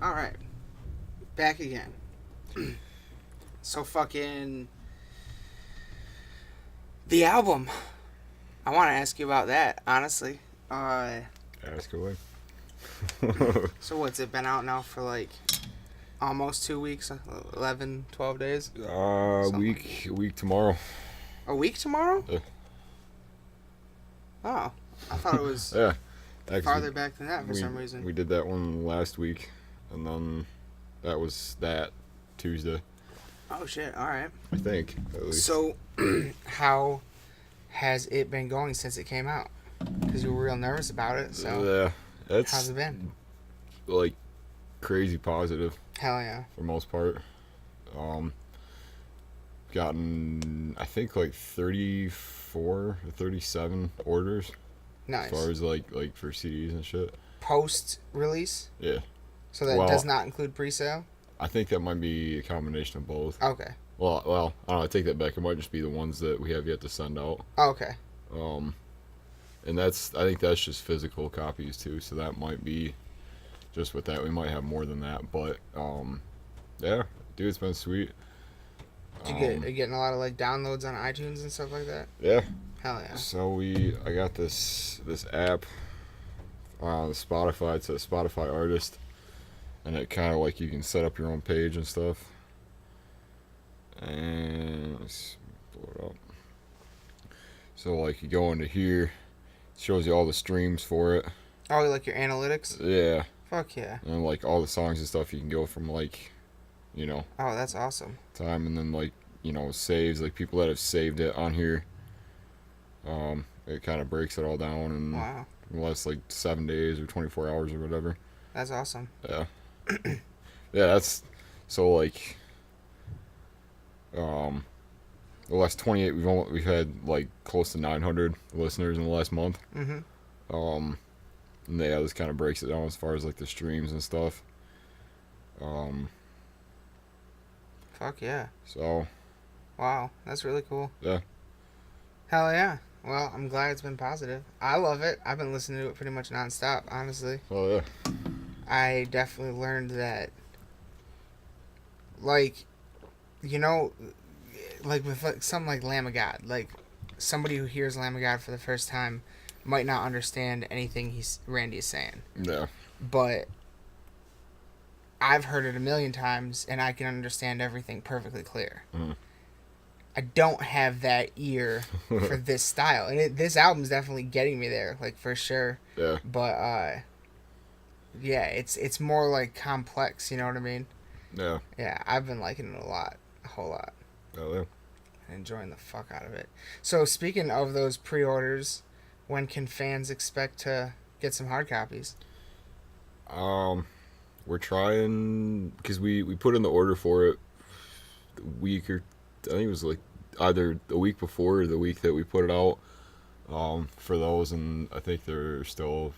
All right, back again. So fucking the album. I want to ask you about that, honestly. Uh, Ask away. so what's it been out now for like almost 2 weeks, 11, 12 days? Something like that. Week tomorrow. A week tomorrow? Yeah. Oh, I thought it was Yeah. farther back than that for we, some reason. we did that one last week, and then that was that Tuesday, Oh shit! All right. I think, at least. So, how has it been going since it came out? Because you were real nervous about it. So, Yeah, that's how's it been? like crazy positive Hell yeah! for most part. Gotten I think like 34 or 37 orders Nice. as far as like for CDs and shit. Post release. Yeah. So that Well, does not include pre-sale. I think that might be a combination of both. Okay. Well, I don't know. I take that back. It might just be the ones that we have yet to send out. Okay. Um, and I think that's just physical copies too. So that might be just with that. We might have more than that, but yeah, dude, it's been sweet. Did you are you getting a lot of like downloads on iTunes and stuff like that? Yeah. Hell yeah. So I got this app on Spotify. It's a Spotify artist, and it kind of like you can set up your own page and stuff. And let's blow it up. So like you go into here, it shows you all the streams for it. Oh, you like your analytics? Yeah. Fuck yeah. And like all the songs and stuff, you can go from like, Oh, that's awesome. time, and then like saves, like people that have saved it on here. It kind of breaks it all down and Wow. less like 7 days or 24 hours or whatever. That's awesome. Yeah. Yeah, that's so like the last 28 we've had like close to 900 listeners in the last month. Mm-hmm. And yeah, this kind of breaks it down as far as like the streams and stuff. Fuck yeah. So Wow, that's really cool. yeah. Hell yeah. Well, I'm glad it's been positive. I love it. I've been listening to it pretty much nonstop, honestly. Oh yeah. I definitely learned that, like, like with like something like Lamb of God, like somebody who hears Lamb of God for the first time might not understand anything Randy is saying, Yeah. but I've heard it a million times and I can understand everything perfectly clear. Mhm. I don't have that ear for this style, and this album's definitely getting me there, like for sure. Yeah. But yeah, it's more like complex. You know what I mean? Yeah. Yeah, I've been liking it a whole lot, Oh yeah. enjoying the fuck out of it. So speaking of those pre-orders, when can fans expect to get some hard copies? We're trying because we put in the order for it the week or I think it was like either the week before or the week that we put it out for those, and I think they're still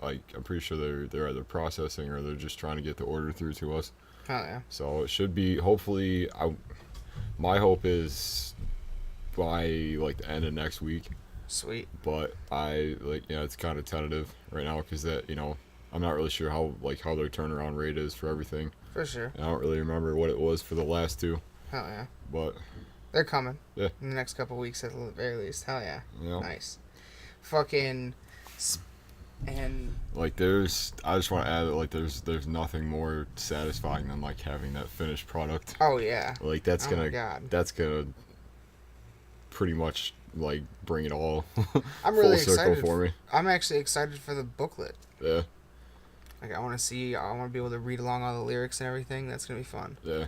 I'm pretty sure they're either processing or they're just trying to get the order through to us. Oh yeah. So it should be hopefully my hope is by like the end of next week, Sweet. but it's kind of tentative right now because I'm not really sure how their turnaround rate is for everything. For sure. I don't really remember what it was for the last two, Hell yeah. but They're coming. Yeah. In the next couple weeks at the very least. Hell yeah. yeah. Nice. Fucking. And Like I just want to add that like there's nothing more satisfying than like having that finished product. oh yeah. Like Oh my God. that's gonna pretty much like bring it all I'm full really circle excited for me. I'm actually excited for the booklet. Yeah, Like I want to be able to read along all the lyrics and everything. That's gonna be fun. yeah.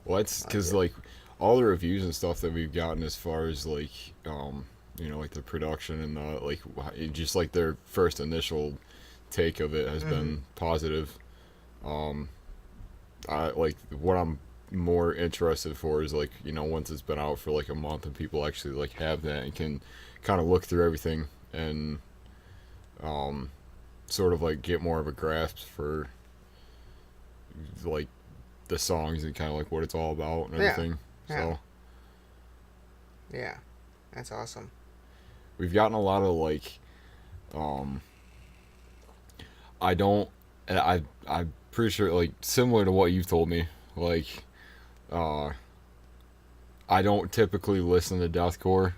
Well, that's because it. like all the reviews and stuff that we've gotten as far as like like the production and the just like their first initial take of it has been positive. I like what I'm more interested for is like once it's been out for like a month and people actually like have that and can kind of look through everything and sort of like get more of a grasp for like the songs and kind of like what it's all about and everything. Yeah. So Yeah. That's awesome. we've gotten a lot of like I don't and I'm pretty sure, like, similar to what you've told me, like, uh, I don't typically listen to deathcore,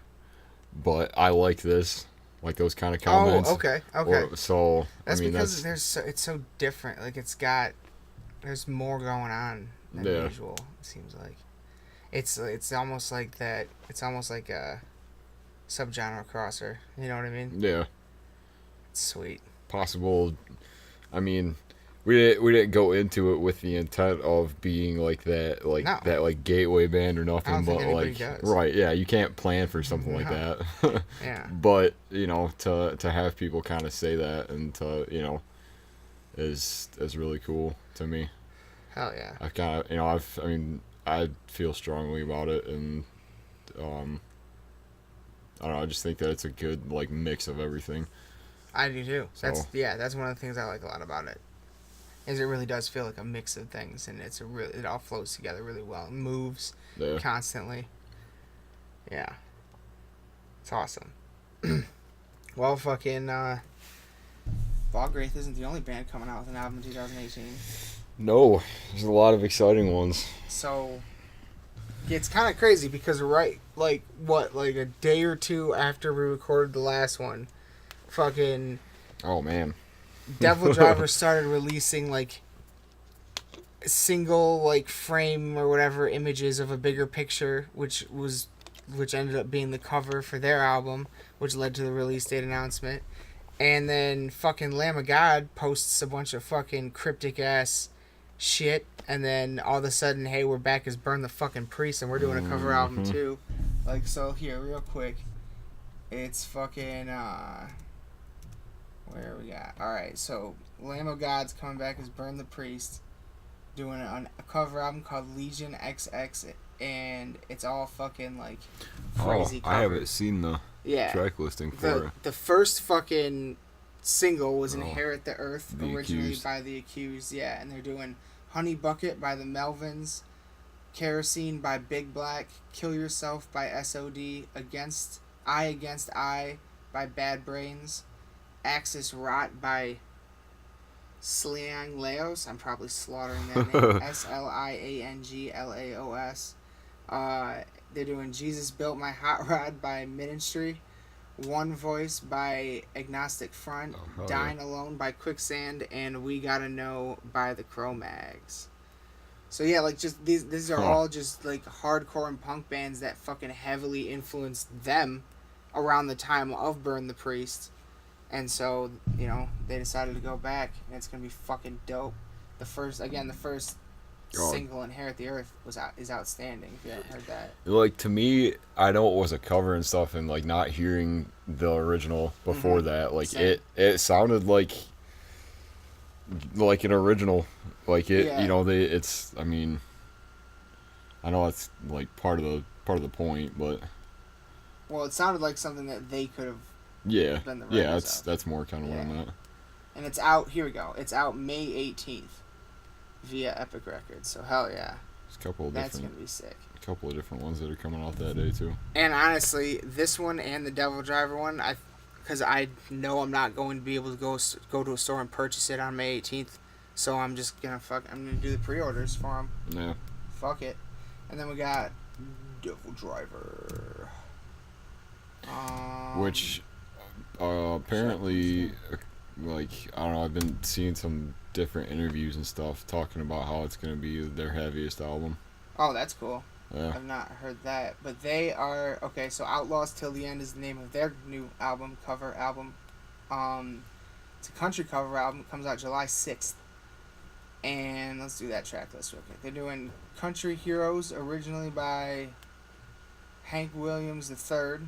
but I like this, like those kind of comments. Oh, okay. So That's I mean, because it's so different. Like there's more going on than usual. It seems like it's almost like that. It's almost like a subgenre crosser. You know what I mean? Yeah. It's sweet. Possible. I mean, we didn't go into it with the intent of being like that, like gateway band or nothing. I don't think but anybody like, does. right? Yeah, you can't plan for something like that. Yeah. But to have people kind of say that and to is really cool to me. Hell yeah. I kind of I feel strongly about it, and I don't know. I just think that it's a good like mix of everything. I do too. So. That's one of the things I like a lot about it. Is it really does feel like a mix of things, and it all flows together really well. It moves constantly. Yeah. It's awesome. Well, fucking Bogwraith isn't the only band coming out with an album in 2018. No, there's a lot of exciting ones. So it's kind of crazy because like a day or two after we recorded the last one, fucking oh man, Devil Driver started releasing like single like frame or whatever images of a bigger picture, which ended up being the cover for their album, which led to the release date announcement. And then fucking Lamb of God posts a bunch of fucking cryptic ass shit, and then all of a sudden, hey, we're back as Burn the fucking Priest, and we're doing a cover album too. Like, so here, real quick, it's fucking where we got? Alright, so Lamb of God's coming back as Burn the Priest, doing a cover album called Legion XX, and it's all fucking like crazy covers. I haven't seen the track listing for it. The first fucking single was Inherit the Earth, originally Accused. By The Accused, yeah, and they're doing Honey Bucket by the Melvins, Kerosene by Big Black, Kill Yourself by SOD, Against I by Bad Brains, Axis Rot by Sliang Laos. I'm probably slaughtering that name. SLIANGLAOS. They're doing Jesus Built My Hot Rod by Ministry, One Voice by Agnostic Front, Dying Alone by Quicksand, and We Gotta Know by the Cro-Mags. So yeah, like just these are all just like hardcore and punk bands that fucking heavily influenced them around the time of Burn the Priest. And so, they decided to go back, and it's gonna be fucking dope. The first single, Inherit the Earth, is outstanding. If you haven't heard that, like, to me, I know it was a cover and stuff, and like not hearing the original before that, like it sounded like an original, like it. Yeah. It's. I mean, I know it's like part of the point, but it sounded like something that they could have. Yeah, that's more kind of what I'm at. And it's out. Here we go. It's out May 18th via Epic Records. So hell yeah. That's gonna be sick. A couple of different ones that are coming out that day too. And honestly, this one and the Devil Driver one, because I know I'm not going to be able to go to a store and purchase it on May 18th. So I'm just gonna I'm gonna do the pre-orders for them. Yeah. Fuck it. And then we got Devil Driver. Which. Apparently, like, I don't know, I've been seeing some different interviews and stuff talking about how it's going to be their heaviest album. Oh, that's cool. Yeah. I've not heard that. But they are, okay, so Outlaws Till the End is the name of their new cover album. It's a country cover album. It comes out July 6th. And let's do that track list real quick. They're doing Country Heroes, originally by Hank Williams III.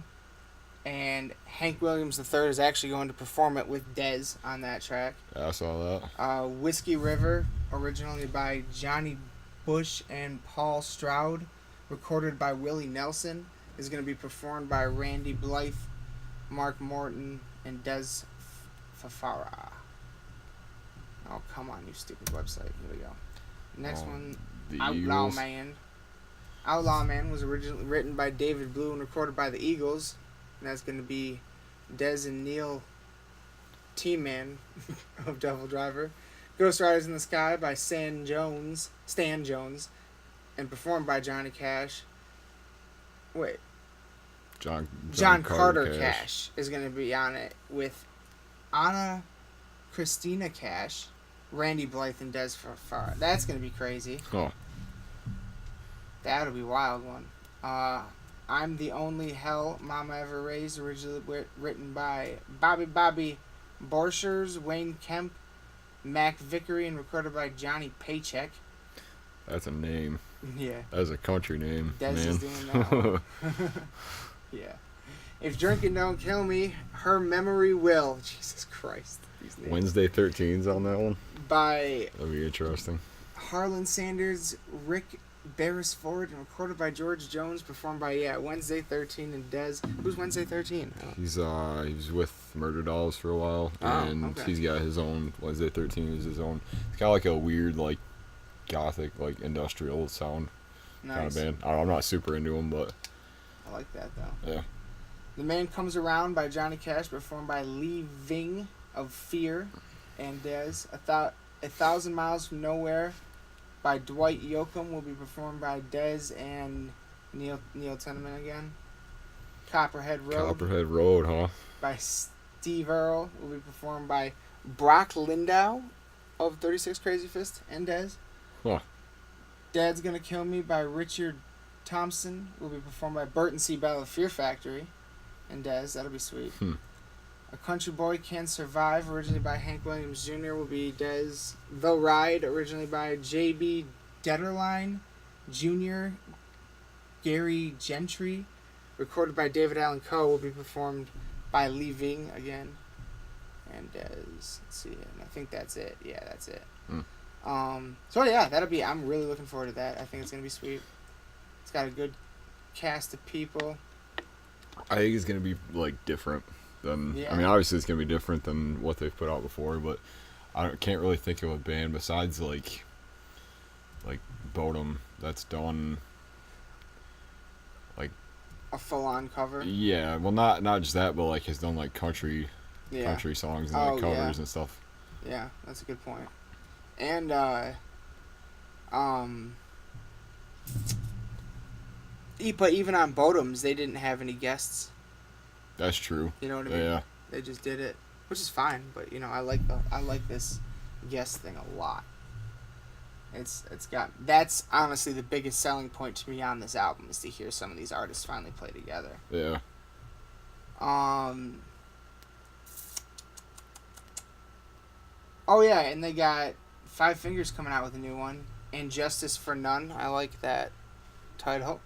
And Hank Williams III is actually going to perform it with Dez on that track. Yeah, I saw that. Whiskey River, originally by Johnny Bush and Paul Stroud, recorded by Willie Nelson, is going to be performed by Randy Blythe, Mark Morton, and Dez Fafara. Oh, come on, you stupid website. Here we go. Next one, Outlaw Eagles. Man. Outlaw Man was originally written by David Blue and recorded by the Eagles. And that's going to be Dez and Neil T-Man of Devil Driver. Ghost Riders in the Sky by Stan Jones, and performed by Johnny Cash. Wait. John Carter Cash is going to be on it with Anna Christina Cash, Randy Blythe, and Des Farr. That's going to be crazy. Oh. That'll be a wild one. I'm the Only Hell Mama Ever Raised, originally written by Bobby Borchers, Wayne Kemp, Mac Vickery, and recorded by Johnny Paycheck. That's a name. Yeah. That's a country name, Des man. is doing that one. Yeah. If drinking don't kill me, her memory will. Jesus Christ. These names. Wednesday 13's on that one. By That'd be interesting. Harlan Sanders, Rick Beresford, and recorded by George Jones, performed by Wednesday 13 and Des. Who's Wednesday 13? Oh. He was with Murder Dolls for a while, and okay. he's got his own. Wednesday 13 is his own. It's got like a weird, like gothic, like industrial sound kind of band. I'm not super into him, but I like that though. Yeah. The Man Comes Around by Johnny Cash, performed by Lee Ving of Fear and Des. A Thousand Miles from Nowhere by Dwight Yoakam will be performed by Des and Neil Tenement again. Copperhead Road huh? by Steve Earle will be performed by Brock Lindau of 36 Crazy Fist and Des. Huh. Dad's Gonna Kill Me by Richard Thompson will be performed by Burton C. Bell of Fear Factory and Des. That'll be sweet. A Country Boy Can Survive, originally by Hank Williams Jr., will be Des. The Ride, originally by J.B. Detterline Jr., Gary Gentry, recorded by David Allan Coe, will be performed by Lee Ving again. And Des. Let's see. And I think that's it. Yeah, that's it. So yeah, I'm really looking forward to that. I think it's going to be sweet. It's got a good cast of people. I think it's gonna be like different than. Yeah. I mean, obviously it's gonna be different than what they've put out before, but I can't really think of a band besides like Bodum that's done like A full-on cover. Yeah, well, not just that, but like has done like country songs and like covers and stuff. Yeah, that's a good point. And but even on Bodum's, they didn't have any guests. That's true. You know what I mean? Yeah. They just did it, which is fine. But you know, I like this guest thing a lot. That's honestly the biggest selling point to me on this album is to hear some of these artists finally play together. Yeah. Oh yeah, and they got Five Fingers coming out with a new one, and Justice for None. I like that title.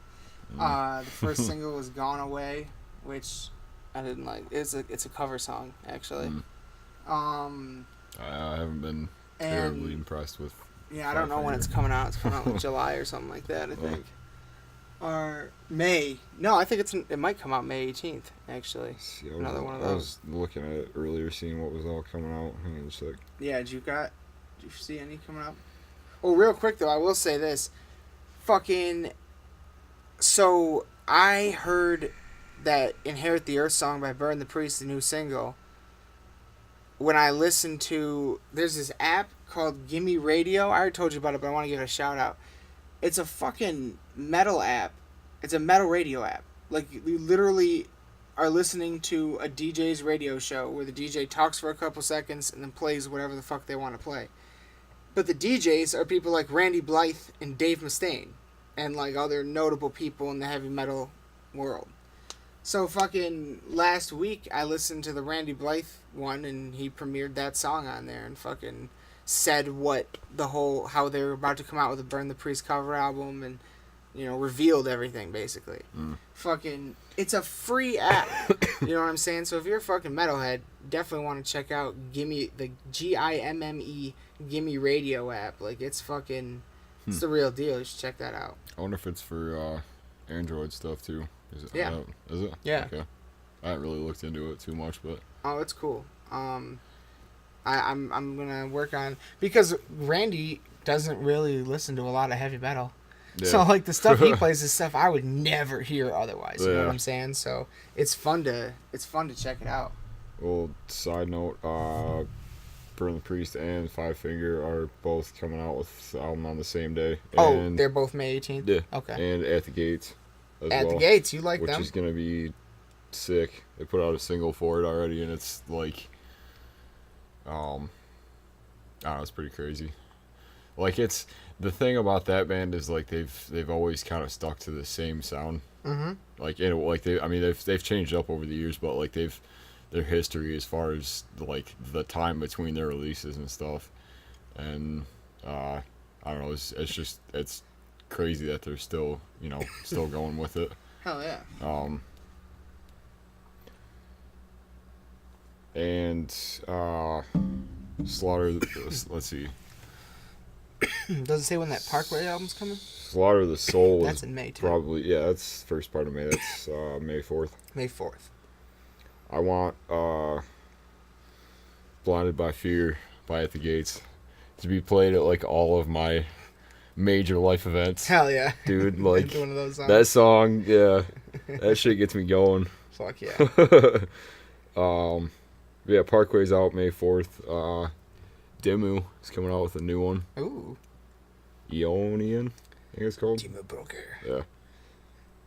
The first single was Gone Away, which I didn't like. It's a cover song actually. I haven't been terribly impressed with. Yeah, I don't know when it's coming out. It's coming out in July or something like that, I think. Or May. No, I think it might come out May 18th, actually. See, Another one of those. I was looking at it earlier, seeing what was all coming out. Hang on a sec. Yeah, did you see any coming up? Oh, real quick, though, I will say this. So, I heard that Inherit the Earth song by Burton the Priest, the new single, when I listened to... There's this app called Gimme Radio. I already told you about it, but I want to give it a shout out. It's a fucking metal app. It's a metal radio app. Like, you literally are listening to a DJ's radio show where the DJ talks for a couple seconds and then plays whatever the fuck they want to play. But the DJs are people like Randy Blythe and Dave Mustaine and, like, other notable people in the heavy metal world. So fucking last week I listened to the Randy Blythe one and he premiered that song on there and fucking said how they were about to come out with a Burn the Priest cover album and, you know, revealed everything basically. Fucking, it's a free app. You know what I'm saying? So if you're a fucking metalhead, definitely want to check out the GIMME Gimme Radio app. Like, it's fucking, it's the real deal. You should check that out. I wonder if it's for Android stuff too. Is it? Yeah. Is it? Yeah. Okay. I haven't really looked into it too much, but. Oh, it's cool. I'm gonna work on, because Randy doesn't really listen to a lot of heavy metal. Yeah. So like the stuff he plays is stuff I would never hear otherwise. You know what I'm saying? So it's fun to check it out. Well, side note, Emperor and the Priest and Five Finger are both coming out with the album on the same day. Oh, And, they're both May 18th? Yeah. Okay. And At the Gates as At well. the Gates, you like which them? is going to be sick. They put out a single for it already, and it's like, I don't know, it's pretty crazy. Like, it's, the thing about that band is, like, they've always kind of stuck to the same sound. Mm-hmm. Like, they've changed up over the years, but, like, their history as far as, like, the time between their releases and stuff. And, I don't know, it's crazy that they're still going with it. Hell yeah. And Slaughter, let's see. Does it say when that Parkway album's coming? Slaughter the Soul That's is in May, too. probably, yeah, that's first part of May. That's May 4th. May 4th. I want Blinded by Fear by At the Gates to be played at, like, all of my major life events. Hell yeah. Dude, like, One of those songs. that song, yeah, that shit gets me going. Fuck yeah. Yeah, Parkway's out May 4th. Demu is coming out with a new one. Ooh. Eonian, I think it's called. Demu Broker. Yeah.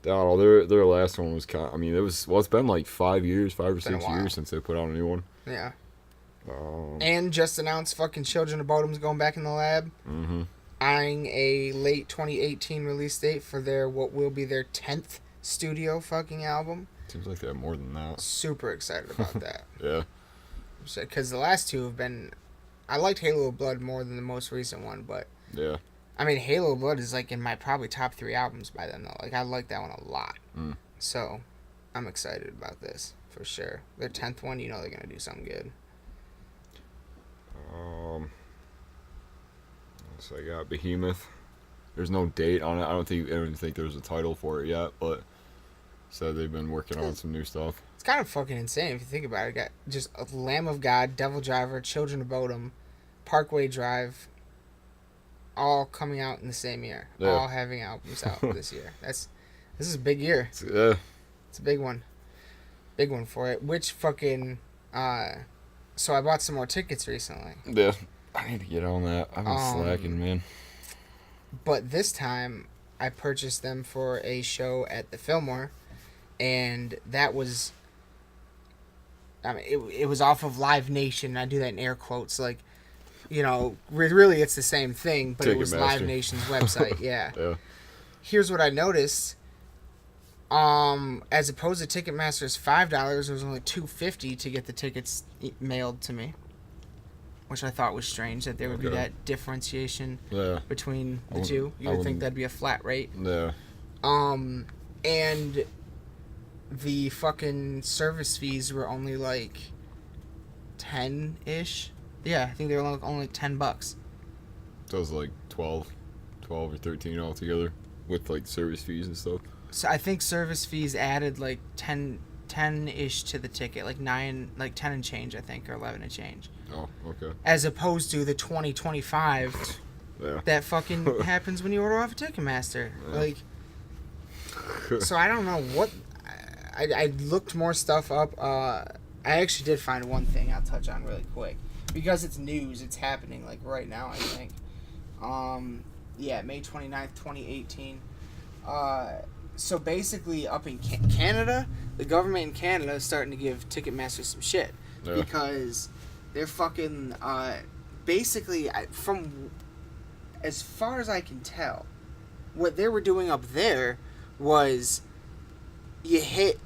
I don't know, their last one was kind of, I mean, it's been like 5 or 6 years since they put out a new one. Yeah. And just announced fucking Children of Bodom's going back in the lab. Mm-hmm. Eyeing a late 2018 release date for what will be their 10th studio fucking album. Seems like they have more than that. Super excited about that. Yeah. Because the last two have been... I liked Halo of Blood more than the most recent one, but... Yeah. I mean, Halo of Blood is like in my probably top 3 albums by then, though. Like, I like that one a lot. Mm. So, I'm excited about this, for sure. Their 10th one, you know they're going to do something good. So I got Behemoth. There's no date on it. I don't even think there's a title for it yet, but said they've been working on some new stuff. It's kind of fucking insane if you think about it. Got just a Lamb of God, Devil Driver, Children of Bodom, Parkway Drive, all coming out in the same year. Yeah. All having albums out this year. This is a big year. It's a big one. Big one for it. Which fucking so I bought some more tickets recently. Yeah. I need to get on that. I've been slacking, man. But this time I purchased them for a show at the Fillmore, and that was, I mean, it was off of Live Nation. I do that in air quotes, like, you know, really it's the same thing, but it was Live Nation's website. Yeah. Yeah. Here's what I noticed. As opposed to Ticketmaster's $5, it was only $2.50 to get the tickets mailed to me, which I thought was strange that there would be that differentiation between the two. You would think that'd be a flat rate. Yeah. And the fucking service fees were only like 10-ish. Yeah, I think they were only $10. So it was like 12 or 13 altogether with like service fees and stuff. So I think service fees added like 10-ish to the ticket, like 10 and change, I think, or 11 and change. Oh, okay. As opposed to the 20-25 that fucking happens when you order off a Ticketmaster. Yeah. Like, so I don't know what. I looked more stuff up. I actually did find one thing I'll touch on really quick because it's news. It's happening like right now, I think. Yeah, May 29th, 2018. So basically, up in Canada, the government in Canada is starting to give Ticketmaster some shit because they're fucking basically, from as far as I can tell, what they were doing up there was you hit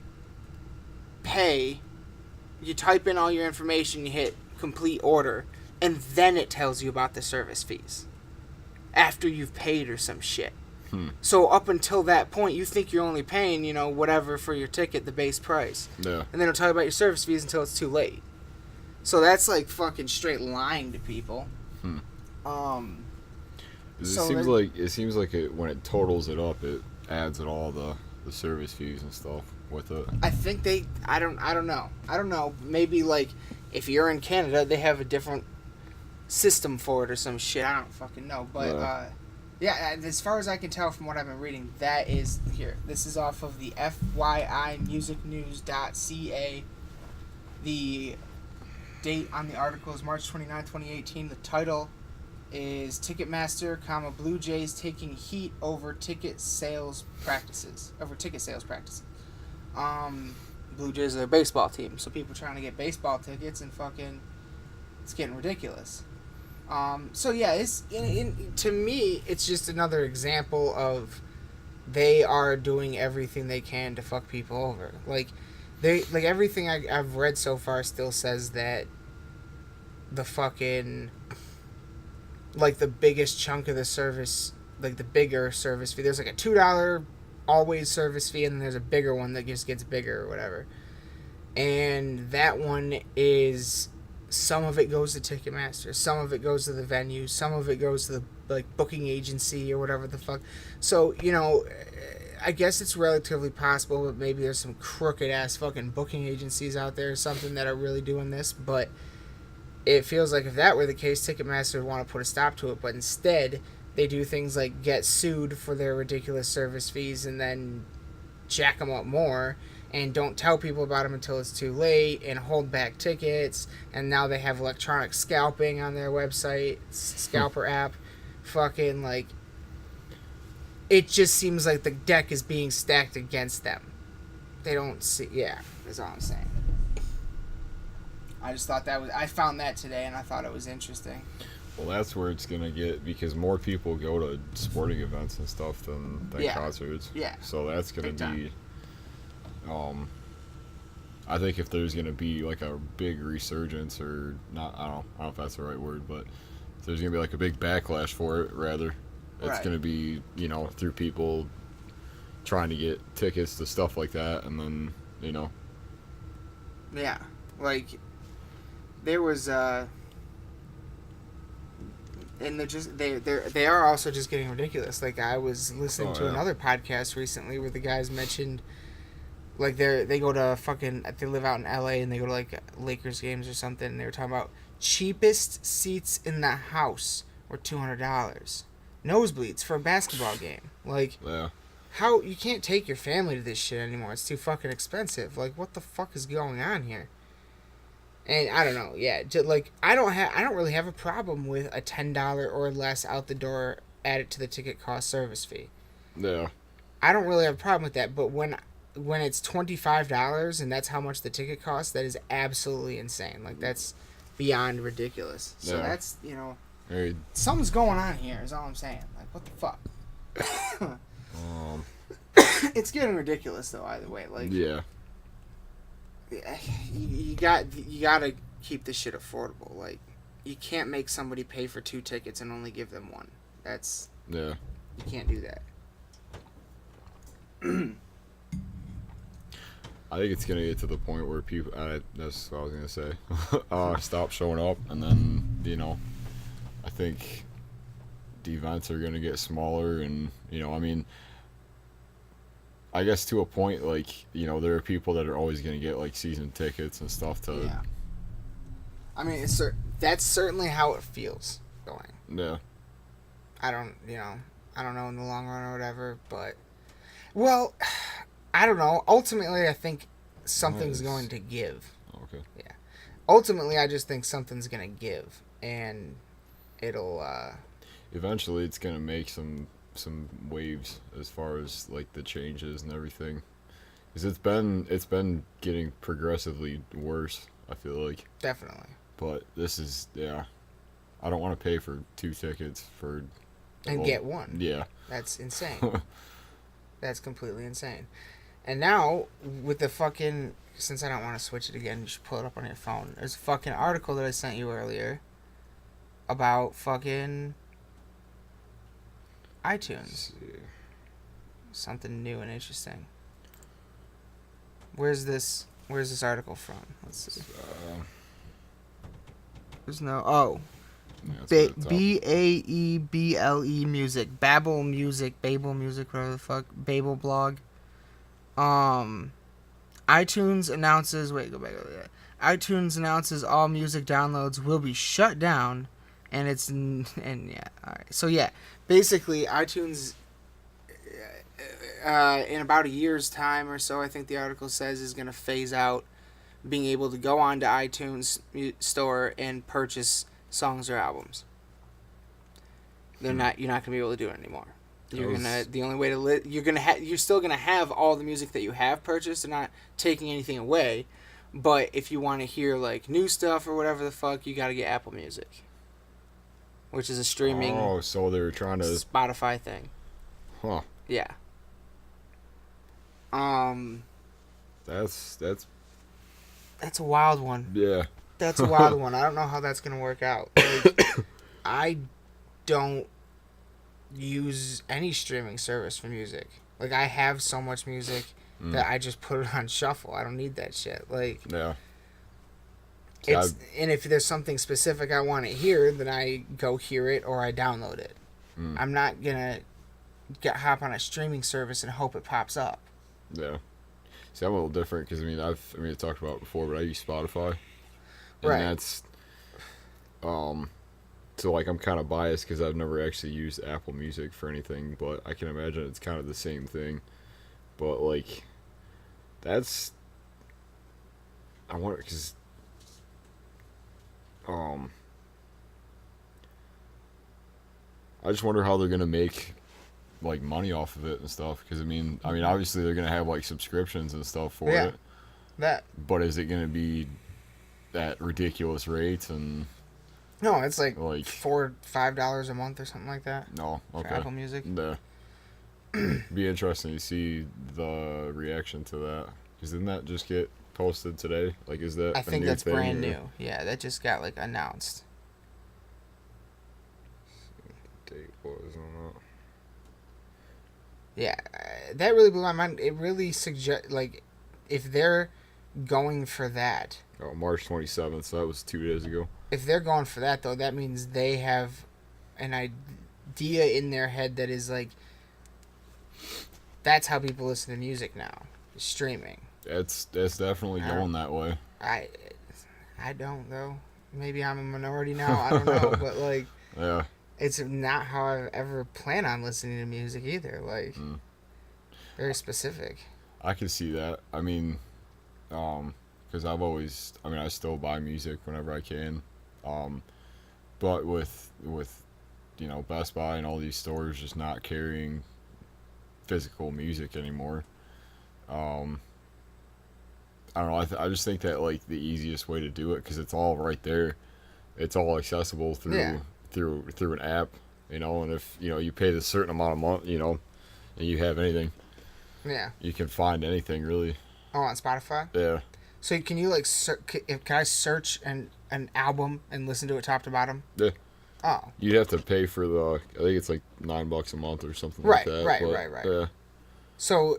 pay, you type in all your information, you hit complete order, and then it tells you about the service fees after you've paid or some shit. So up until that point, you think you're only paying, you know, whatever for your ticket, the base price. Yeah. And then it'll tell you about your service fees until it's too late. So that's like fucking straight lying to people. It seems like when it totals it up, it adds all the service fees and stuff with it. I think I don't know. Maybe like if you're in Canada, they have a different system for it or some shit. I don't fucking know. But yeah, as far as I can tell from what I've been reading, that is here. This is off of the FYImusicnews.ca. The date on the article is March 29, 2018. The title is Ticketmaster, Blue Jays taking heat over ticket sales practices. Blue Jays are their baseball team, so people trying to get baseball tickets and fucking, it's getting ridiculous. So yeah, it's to me, it's just another example of they are doing everything they can to fuck people over. Everything I've read so far still says that the fucking, the biggest chunk of the service, the bigger service fee, there's a $2 always service fee, and then there's a bigger one that just gets bigger or whatever. And that one is, some of it goes to Ticketmaster, some of it goes to the venue, some of it goes to the booking agency or whatever the fuck. So, I guess it's relatively possible that maybe there's some crooked ass fucking booking agencies out there or something that are really doing this, but it feels like if that were the case, Ticketmaster would want to put a stop to it, but instead they do things like get sued for their ridiculous service fees and then jack them up more and don't tell people about them until it's too late and hold back tickets, and now they have electronic scalping on their website, scalper app. Fucking, it just seems like the deck is being stacked against them. They don't see, yeah, that's all I'm saying. I just thought I found that today and I thought it was interesting. Well, that's where it's going to get, because more people go to sporting events and stuff than concerts. Yeah. So that's going to be, I think if there's going to be a big resurgence, or not, I don't know if that's the right word, but if there's going to be a big backlash for it, rather, it's going to be, through people trying to get tickets to stuff like that, and then, Yeah. There was, and they are also just getting ridiculous. I was listening to another podcast recently where the guys mentioned, they go to they live out in LA and they go to Lakers games or something, and they were talking about cheapest seats in the house were $200. Nosebleeds for a basketball game. Yeah. How, you can't take your family to this shit anymore. It's too fucking expensive. What the fuck is going on here? And I don't know, yeah, I don't really have a problem with a $10 or less out the door added to the ticket cost service fee. Yeah. I don't really have a problem with that, but when it's $25 and that's how much the ticket costs, that is absolutely insane. That's beyond ridiculous. So that's, something's going on here is all I'm saying. What the fuck? It's getting ridiculous though, either way. Yeah. You gotta keep this shit affordable. You can't make somebody pay for 2 tickets and only give them 1. That's, yeah. You can't do that. I think it's gonna get to the point where people, that's what I was gonna say, stop showing up, and then, I think the events are gonna get smaller, and, I guess to a point, there are people that are always going to get, season tickets and stuff to... Yeah. I mean, that's certainly how it feels going. Yeah. I don't know in the long run or whatever, but... Well, I don't know. Ultimately, I think something's going to give. Okay. Yeah. Ultimately, I just think something's going to give, and it'll, Eventually, it's going to make some waves as far as the changes and everything, because it's been getting progressively worse, I feel like. Definitely. But this is, I don't want to pay for 2 tickets for and get 1. Yeah, that's insane. That's completely insane. And now with the fucking, since I don't want to switch it again, you should pull it up on your phone. There's a fucking article that I sent you earlier about fucking iTunes. Something new and interesting. Where's this article from? Let's see. There's no... Oh. Yeah, Baeble Music. Babel Music. Whatever the fuck. Babel blog. iTunes announces... Wait, go back over there. iTunes announces all music downloads will be shut down. And it's... And yeah. Alright. So yeah. Basically, iTunes... in about a year's time or so, I think the article says, is going to phase out being able to go onto iTunes store and purchase songs or albums. You're not gonna be able to do it anymore. The only way to you're still gonna have all the music that you have purchased. They're not taking anything away, but if you want to hear like new stuff or whatever the fuck, you gotta get Apple Music, which is a streaming. Oh, so they're trying to Spotify thing. Huh. Yeah. That's a wild one. Yeah. That's a wild one. I don't know how that's gonna work out. Like, I don't use any streaming service for music. Like, I have so much music that I just put it on shuffle. I don't need that shit. Like, yeah. And if there's something specific I want to hear, then I go hear it or I download it. I'm not gonna hop on a streaming service and hope it pops up. Yeah. See, I'm a little different because I talked about it before, but I use Spotify, and right. That's so like I'm kind of biased because I've never actually used Apple Music for anything, but I can imagine it's kind of the same thing. But like, I wonder because I just wonder how they're gonna make like money off of it and stuff, because I mean obviously they're gonna have like subscriptions and stuff for it. But is it gonna be at ridiculous rates? And no, it's like $4-5 a month or something like that. No, okay. For Apple Music. Yeah. Be interesting to see the reaction to that, because didn't that just get posted today? Like, is that I think that's brand new. Yeah, that just got like announced. Date was on that. Yeah, that really blew my mind. It really suggests, like, if they're going for that. Oh, March 27th, so that was 2 days ago. If they're going for that, though, that means they have an idea in their head that is, like, that's how people listen to music now. Streaming. It's definitely going that way. I don't, though. Maybe I'm a minority now. I don't know. But, like, yeah. It's not how I ever plan on listening to music either. Like, very specific. I can see that. I mean, because I still buy music whenever I can. But with Best Buy and all these stores just not carrying physical music anymore, I don't know. I just think that like the easiest way to do it, because it's all right there. It's all accessible through an app, and if you pay the certain amount of month, and you have anything, you can find anything really. Oh, on Spotify. Yeah. So can you like can I search an album and listen to it top to bottom? Yeah. Oh. You'd have to pay for I think it's like $9 a month or something like that. Right. Yeah. So,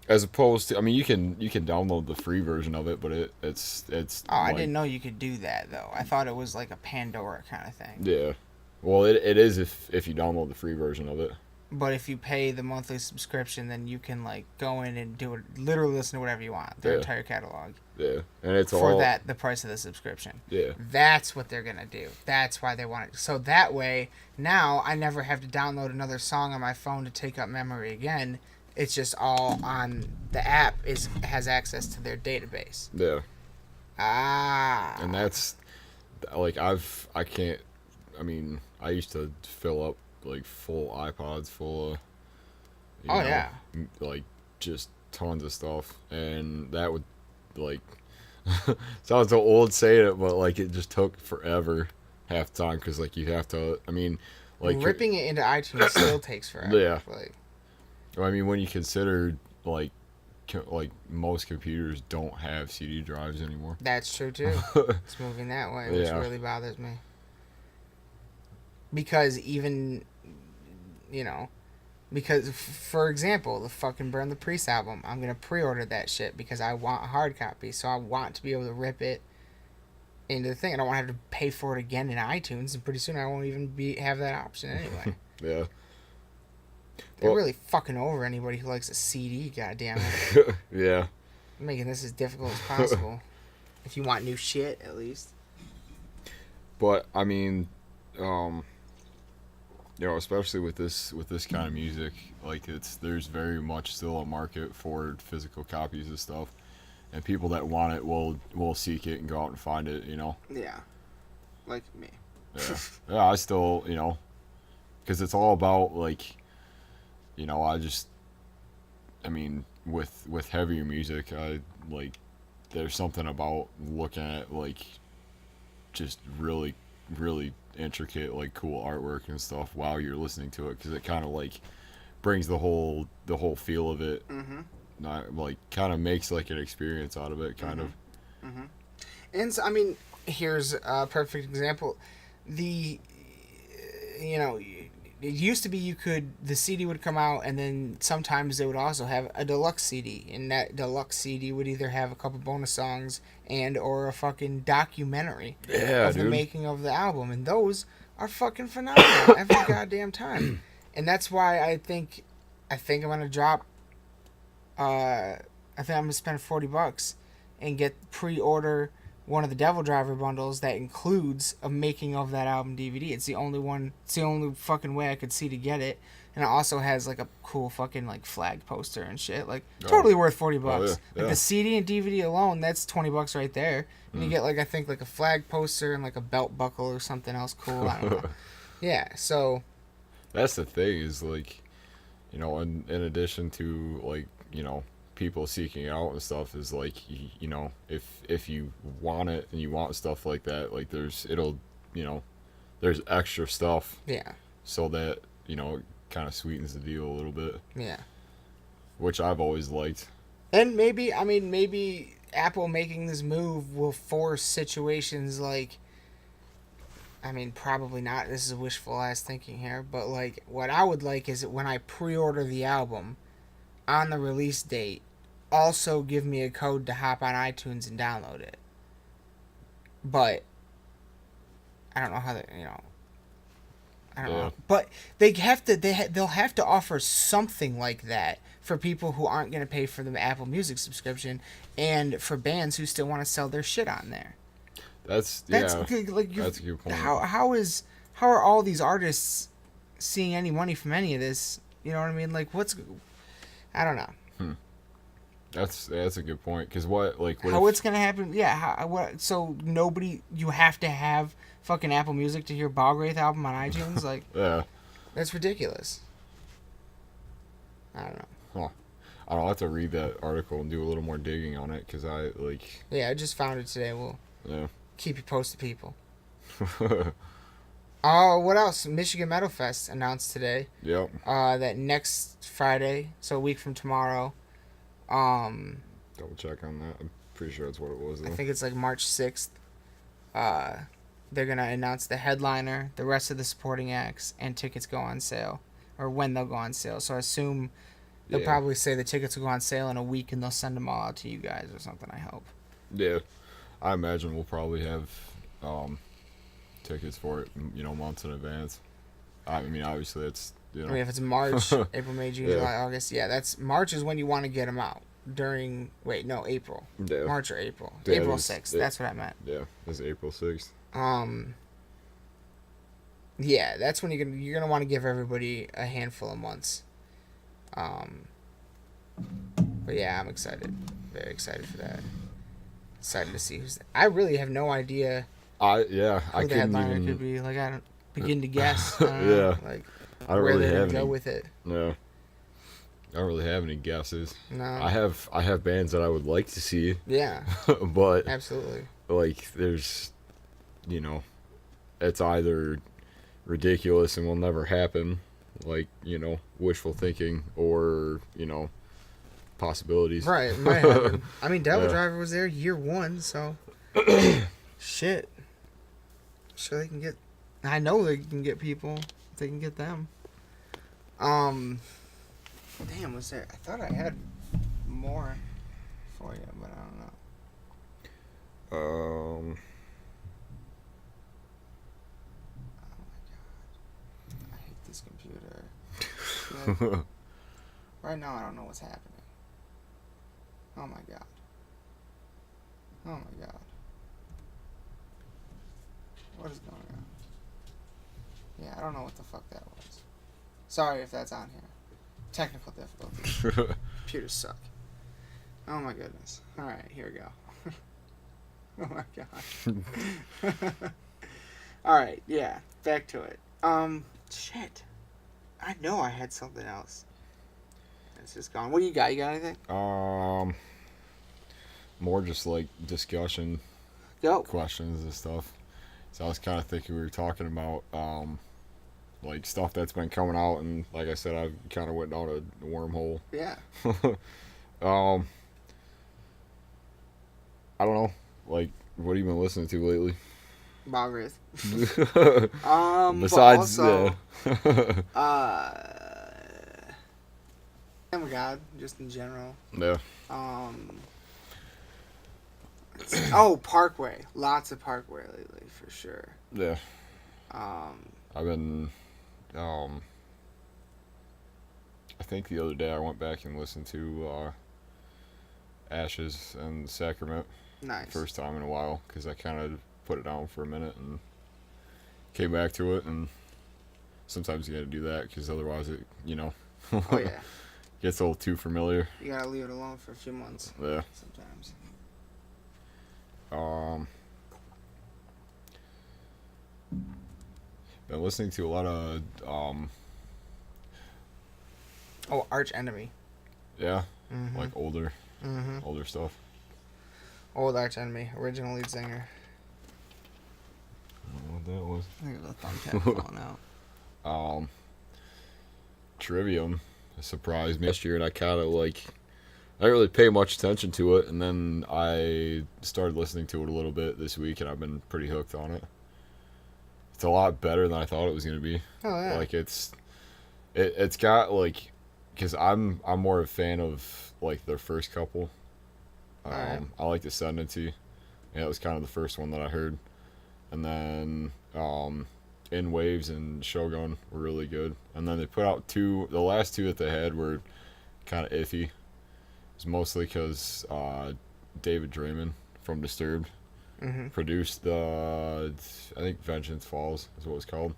as opposed to, you can download the free version of it, but it's. Oh, I didn't know you could do that though. I thought it was like a Pandora kind of thing. Yeah, well, it is if you download the free version of it. But if you pay the monthly subscription, then you can like go in and literally listen to whatever you want, their entire catalog. Yeah, and it's for the price of the subscription. Yeah, that's what they're gonna do. That's why they want it. So that way, now I never have to download another song on my phone to take up memory again. It's just all on the app. Has access to their database. Yeah. And that's like I used to fill up like full iPods full of like just tons of stuff, and that would like sounds so old saying it, but like it just took forever half the time, because like you have to like ripping it into iTunes still takes forever. Yeah. When you consider like most computers don't have CD drives anymore. That's true too. It's moving that way, which really bothers me. Because for example, the fucking Burn the Priest album, I'm gonna pre-order that shit because I want a hard copy, so I want to be able to rip it into the thing. I don't want to have to pay for it again in iTunes, and pretty soon I won't even have that option anyway. Yeah. They're really fucking over anybody who likes a CD, goddammit. Yeah. Making this as difficult as possible. If you want new shit, at least. But especially with this kind of music, like there's very much still a market for physical copies of stuff, and people that want it will seek it and go out and find it. Yeah, like me. Yeah, yeah. I still, because it's all about like, I mean, with heavier music, I like. There's something about looking at like, just really, really intricate, like cool artwork and stuff while you're listening to it, because it kind of like brings the whole feel of it. Mm-hmm. Not like kind of makes like an experience out of it, kind of. Mm-hmm. And so, I mean, here's a perfect example. The it used to be the CD would come out, and then sometimes they would also have a deluxe CD, and that deluxe CD would either have a couple bonus songs and or a fucking documentary of the making of the album, and those are fucking phenomenal every goddamn time. And that's why I think I'm gonna drop. I think I'm gonna spend $40 and get pre-order one of the Devil Driver bundles that includes a making of that album DVD. It's the only fucking way I could see to get it. And it also has like a cool fucking like flag poster and shit. Like totally worth $40. Like the CD and DVD alone, that's $20 right there. And you get like, I think like a flag poster and like a belt buckle or something else cool. I don't know. Yeah, so that's the thing is like, in addition to like, people seeking out and stuff, is like, if you want it and you want stuff like that, like there's extra stuff, so that it kind of sweetens the deal a little bit, which I've always liked. And maybe Apple making this move will force situations like, I mean, probably not, this is wishful ass thinking here, but like what I would like is when I pre-order the album on the release date, also give me a code to hop on iTunes and download it. But I don't know how they, I don't know. But they'll have to offer something like that for people who aren't going to pay for the Apple Music subscription, and for bands who still want to sell their shit on there. That's like that's a good point. How are all these artists seeing any money from any of this? You know what I mean? Like I don't know. That's a good point, because what it's gonna happen? Yeah. So nobody, you have to have fucking Apple Music to hear Balgraith album on iTunes? Like, yeah, that's ridiculous. I don't know. Huh. I'll have to read that article and do a little more digging on it, because I like. Yeah, I just found it today. We'll keep you posted, people. What else? Michigan Metal Fest announced today. Yep. That next Friday, so a week from tomorrow. Double check on that. I'm pretty sure that's what it was, though. I think it's like March 6th. They're gonna announce the headliner, the rest of the supporting acts, and tickets go on sale, or when they'll go on sale. So I assume they'll probably say the tickets will go on sale in a week, and they'll send them all out to you guys or something. I hope. Yeah, I imagine we'll probably have tickets for it, months in advance. I mean, obviously it's. I mean, if it's March, April, May, June, July, August, that's March is when you want to get them out. April. Yeah. March or April. Yeah, April 6th. That's what I meant. Yeah, it's April 6th. Yeah, that's when you're gonna want to give everybody a handful of months. But yeah, I'm excited. Very excited for that. Excited to see who's. I really have no idea. I couldn't headliner could be. Like, I don't begin to guess. Like. I don't really have go with it. No. I don't really have any guesses. No. I have bands that I would like to see. Yeah. But absolutely. Like there's it's either ridiculous and will never happen, like, wishful thinking, or, possibilities. Right, it might happen. I mean, Devil Driver was there year one, so shit. Sure they can get. I know they can get people. They can get them. Damn, was there? I thought I had more for you, but I don't know. Oh my god, I hate this computer. Right now, I don't know what's happening. Oh my god. Oh my god. What is going on? Yeah, I don't know what the fuck that was. Sorry if that's on here. Technical difficulties. Computers suck. Oh my goodness. All right, here we go. Oh my god. All right, yeah, back to it. Shit. I know I had something else. It's just gone. What do you got? You got anything? More just like discussion Go. questions and stuff. So I was kind of thinking we were talking about like stuff that's been coming out, and like I said, I kind of went down a wormhole. Yeah. I don't know. Like, what have you been listening to lately? Bob Ruth. Besides, also, oh my god, just in general. Yeah. Parkway. Lots of Parkway lately, for sure. Yeah. I've been, I think the other day I went back and listened to Ashes and Sacrament. Nice. First time in a while, because I kind of put it down for a minute and came back to it, and sometimes you gotta do that, because otherwise it, Oh yeah. gets a little too familiar. You gotta leave it alone for a few months. Yeah. Sometimes. Been listening to a lot of Arch Enemy. yeah, Mm-hmm. like older Mm-hmm. stuff. Old Arch Enemy, original lead singer. I don't know what that was. I think it was a thumbtack falling out. Trivium surprised me last year, and I kind of I didn't really pay much attention to it, and then I started listening to it a little bit this week, and I've been pretty hooked on it. It's a lot better than I thought it was gonna be. Oh yeah. Like it's got because I'm more a fan of their first couple. Alright. I like Ascendancy. Yeah, it was kind of the first one that I heard, and then In Waves and Shogun were really good, and then they put out the last two that they had were kind of iffy. It's mostly because David Draymond from Disturbed produced I think Vengeance Falls is what it's called.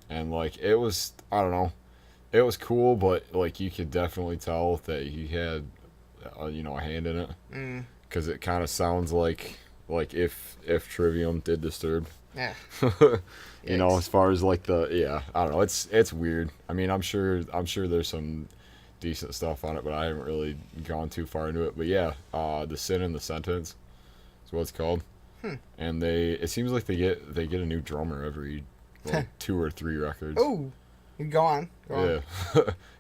And it was, I don't know, it was cool, but you could definitely tell that he had a hand in it, because it kind of sounds like if Trivium did Disturbed. Yeah. As far as I don't know, it's weird. I mean, I'm sure there's some decent stuff on it, but I haven't really gone too far into it. But yeah, The Sin and the Sentence is what it's called. And it seems like they get a new drummer every 2 or 3 records. Oh, go on. Yeah,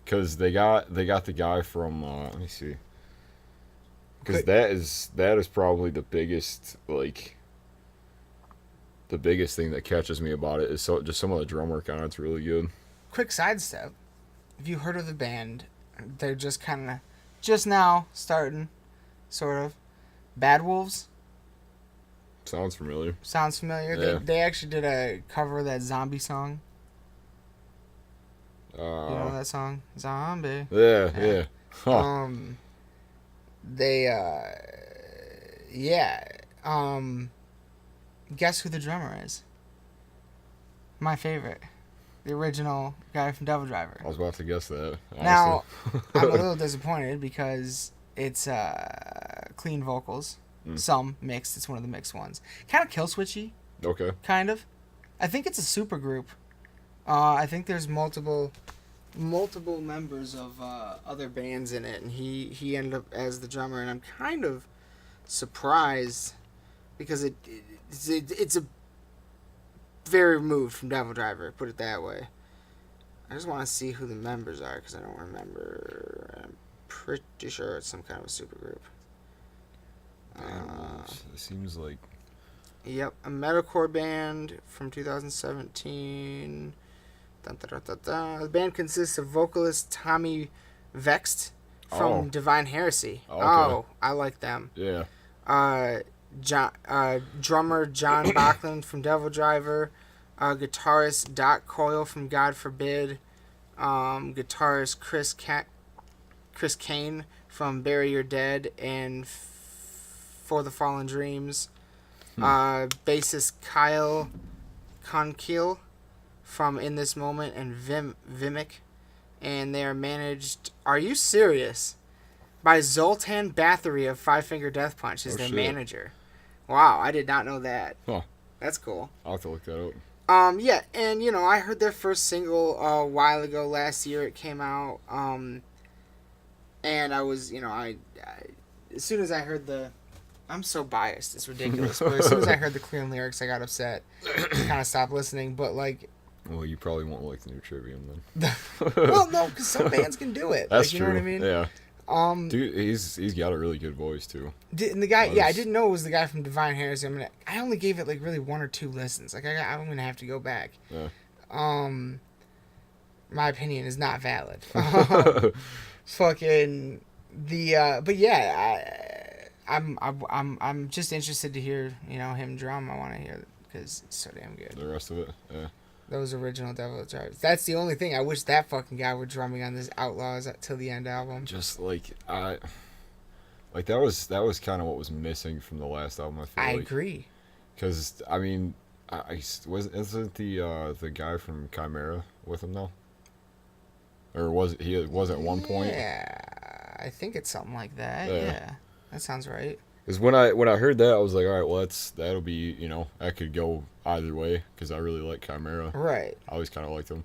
because they got the guy from let me see, because that is probably the biggest the biggest thing that catches me about it is just some of the drum work on it's really good. Quick sidestep. Have you heard of the band? They're just just now starting, sort of. Bad Wolves? Sounds familiar. Sounds familiar? Yeah. They actually did a cover of that zombie song. You know that song? Zombie. Yeah. Huh. Guess who the drummer is? My favorite. The original guy from Devil Driver. I was about to guess that. Honestly. Now, I'm a little disappointed because it's clean vocals. Some mixed. It's one of the mixed ones. Kind of kill switchy. Okay. Kind of. I think it's a super group. I think there's multiple members of other bands in it, and he ended up as the drummer, and I'm kind of surprised because it's a very removed from Devil Driver, put it that way. I just want to see who the members are because I don't remember. I'm pretty sure it's some kind of a super group. It seems like. Yep, a metalcore band from 2017. Dun, dun, dun, dun, dun. The band consists of vocalist Tommy Vext from Divine Heresy. Oh, okay. Oh, I like them. Yeah. Drummer John Bachland from Devil Driver. Guitarist Doc Coyle from God Forbid. Guitarist Chris Kane from Bury Your Dead and For the Fallen Dreams. Bassist Kyle Conkiel from In This Moment and Vimic, and they are managed. Are you serious? by Zoltan Bathory of Five Finger Death Punch is their manager. Wow, I did not know that. Huh. That's cool. I'll have to look that up. Yeah, and I heard their first single a while ago. Last year it came out. And I was, I as soon as I heard I'm so biased, it's ridiculous. But as soon as I heard the clean lyrics, I got upset. Kind of stopped listening. But like, well, you probably won't like the new Trivium then. Well, no, because some bands can do it. That's you true. Know what I mean? Yeah. Dude, he's got a really good voice too. And the guy, I didn't know it was the guy from Divine Heresy. I only gave it like really 1 or 2 listens. Like I'm gonna have to go back. Yeah. My opinion is not valid. Fucking but yeah, I'm just interested to hear him drum. I want to hear it because it's so damn good. The rest of it, yeah. Those original Devil Drivers. That's the only thing. I wish that fucking guy were drumming on this Outlaws Till the End album. Just like that was kind of what was missing from the last album. I agree. Because isn't the guy from Chimera with him though? Or was at one point? Yeah, I think it's something like that. Yeah, that sounds right. Because when I heard that, I was like, all right, well, that'll be, that could go either way, because I really like Chimera. Right. I always kind of liked them.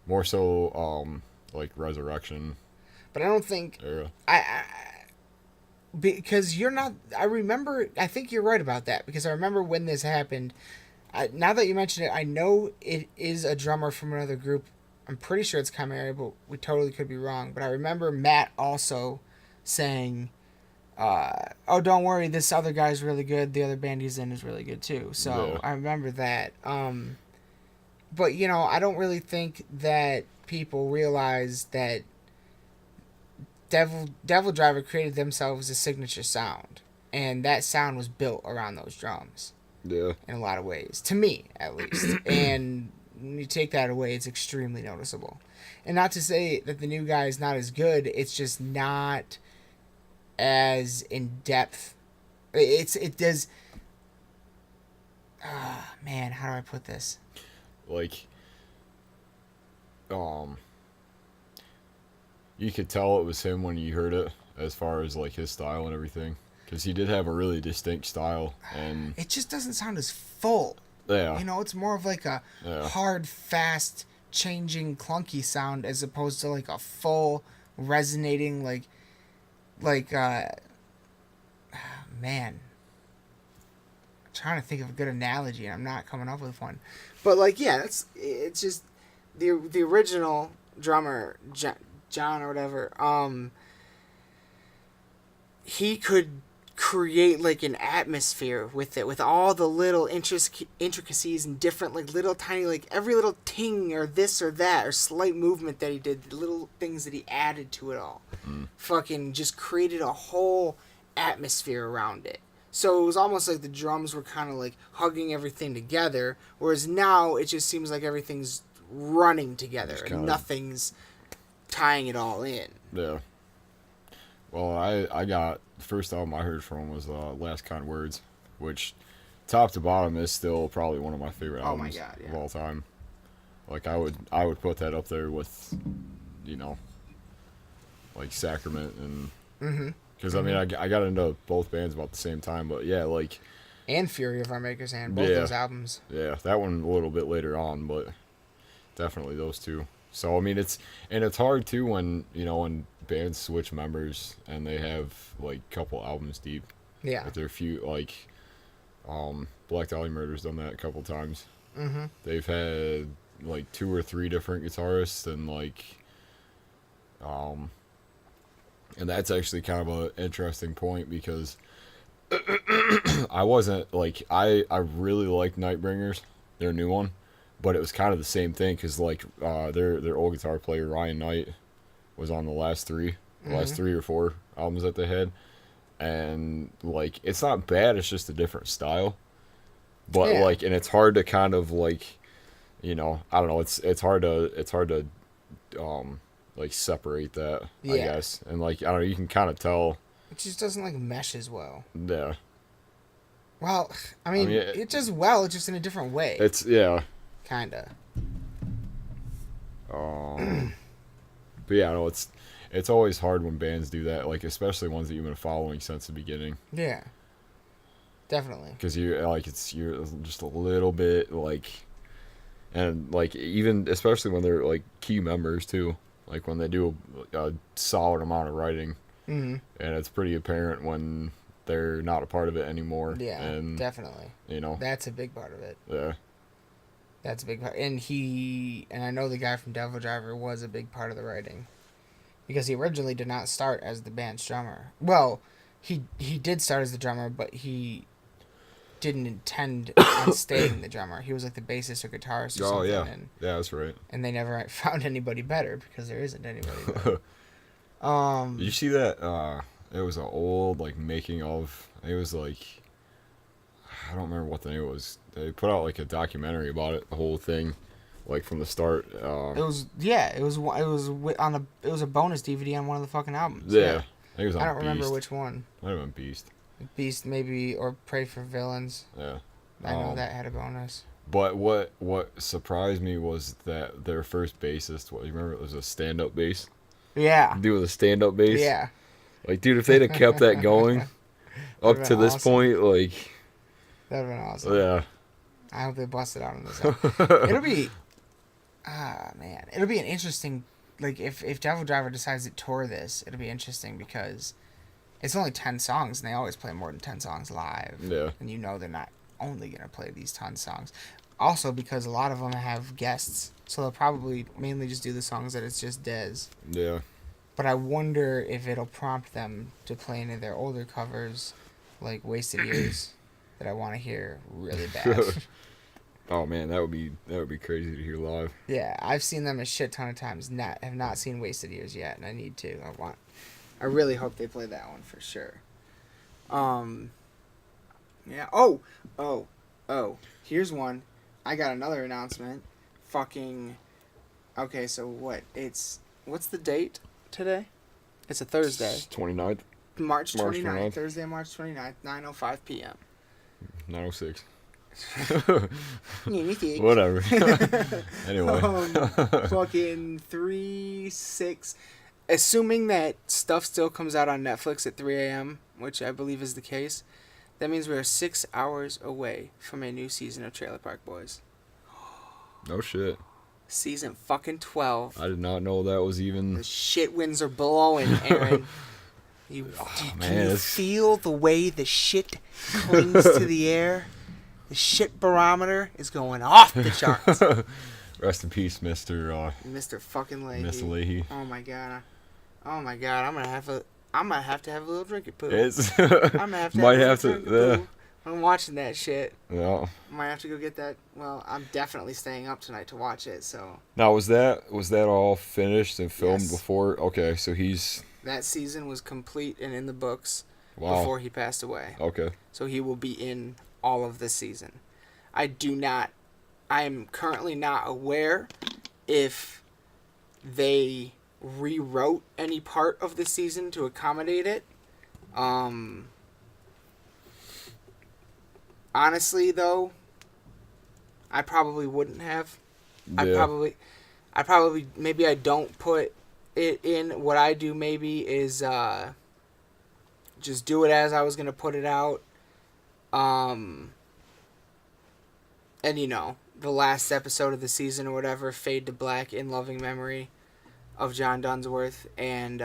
More so, like Resurrection. But I don't think... Era. Because you're not... I think you're right about that, because I remember when this happened. Now that you mention it, I know it is a drummer from another group. I'm pretty sure it's Chimera, but we totally could be wrong. But I remember Matt also saying... oh, don't worry, this other guy's really good. The other band he's in is really good too. So I remember that. But I don't really think that people realize that Devil Driver created themselves a signature sound, and that sound was built around those drums. Yeah. In a lot of ways, to me at least. And when you take that away, it's extremely noticeable. And not to say that the new guy is not as good. It's just not as in depth. It does. Man, how do I put this? Like, you could tell it was him when you heard it, as far as like his style and everything, because he did have a really distinct style, and it just doesn't sound as full. Yeah. It's more of like a hard, fast, changing, clunky sound as opposed to like a full, resonating man, I'm trying to think of a good analogy and I'm not coming up with one, but it's just the original drummer John or whatever, he could create like an atmosphere with it, with all the little intricacies and different like little tiny, like every little ting or this or that or slight movement that he did, the little things that he added to it all. Fucking just created a whole atmosphere around it. So it was almost like the drums were kind of like hugging everything together, whereas now it just seems like everything's running together and nothing's tying it all in. Yeah. Well, I got the first album I heard from was Last Kind Words, which top to bottom is still probably one of my favorite albums of all time. Like I would put that up there with, like Sacrament and because I mean I got into both bands about the same time, but yeah, like and Fury of Our Maker's Hand, both those albums. Yeah, that one a little bit later on, but definitely those two. So I mean it's hard too when when bands switch members and they have like a couple albums deep. Yeah. With their few like Black Dahlia Murder's done that a couple times. Mm-hmm. They've had like 2 or 3 different guitarists and like and that's actually kind of an interesting point because I wasn't like I really liked Nightbringers, their new one, but it was kind of the same thing because like their old guitar player Ryan Knight was on the last 3 or 4 albums that they had, and like it's not bad, it's just a different style, but like, and it's hard to kind of like I don't know, it's hard to like separate that, I guess, and like I don't know, you can kind of tell it just doesn't like mesh as well. Yeah. Well, I mean it does well, it's just in a different way. It's kinda. But yeah, no, it's always hard when bands do that, like especially ones that you've been following since the beginning. Yeah. Definitely. Because you're just a little bit like, and like even especially when they're like key members too, like when they do a solid amount of writing, and it's pretty apparent when they're not a part of it anymore. Yeah, and, definitely. That's a big part of it. Yeah. That's a big part, and I know the guy from Devil Driver was a big part of the writing, because he originally did not start as the band's drummer. Well, he did start as the drummer, but he didn't intend on staying the drummer. He was like the bassist or guitarist or something. Oh, yeah. Yeah, that's right. And they never found anybody better, because there isn't anybody better. Did you see that? It was an old, like, making of... It was, like... I don't remember what the name was. They put out, like, a documentary about it, the whole thing, like, from the start. It was a bonus DVD on one of the fucking albums. Yeah. I think it was on I don't Beast. remember which one. Might have been Beast. Beast, maybe, or Pray for Villains. Yeah. I know that had a bonus. But what surprised me was that their first bassist, you remember it was a stand-up bass? Yeah. Dude with a stand-up bass? Yeah. Like, dude, if they'd have kept that going up to this point, like... That would have been awesome. Yeah. I hope they busted out on this one. It'll be... man. It'll be an interesting... Like, if Devil Driver decides to tour this, it'll be interesting because it's only 10 songs, and they always play more than 10 songs live. Yeah. And they're not only going to play these 10 songs. Also, because a lot of them have guests, so they'll probably mainly just do the songs that it's just Dez. Yeah. But I wonder if it'll prompt them to play any of their older covers, like Wasted Years, that I want to hear really bad. Oh man, that would be crazy to hear live. Yeah, I've seen them a shit ton of times. Have not seen Wasted Years yet, and I need to. I really hope they play that one for sure. Yeah. Oh. Here's one. I got another announcement. Okay, so what? What's the date today? It's a Thursday. 29th. March 29th. Thursday, March 29th, 9:05 p.m. 9:06. Anything. Whatever. Anyway. Fucking 3/6. Assuming that stuff still comes out on Netflix at 3 a.m., which I believe is the case, that means we're 6 hours away from a new season of Trailer Park Boys. No shit. Season fucking 12. I did not know that was even... The shit winds are blowing, Aaron. Can you feel the way the shit clings to the air? The shit barometer is going off the charts. Rest in peace, Mr. Mr. fucking Leahy. Mr. Leahy. Oh my god. I'm gonna have to have a little drink of poo. I'm gonna have to might have have a drink of poo. I'm watching that shit. Yeah. Might have to go get that. Well, I'm definitely staying up tonight to watch it. So. Now was that all finished and filmed before? Okay, so that season was complete and in the books Wow. before he passed away. Okay. So he will be in all of this season. I am currently not aware if they rewrote any part of the season to accommodate it. Honestly, though, I probably wouldn't have. Yeah. I probably maybe I don't put it in. What I do maybe is just do it as I was gonna put it out. And the last episode of the season or whatever, fade to black in loving memory of John Dunsworth, and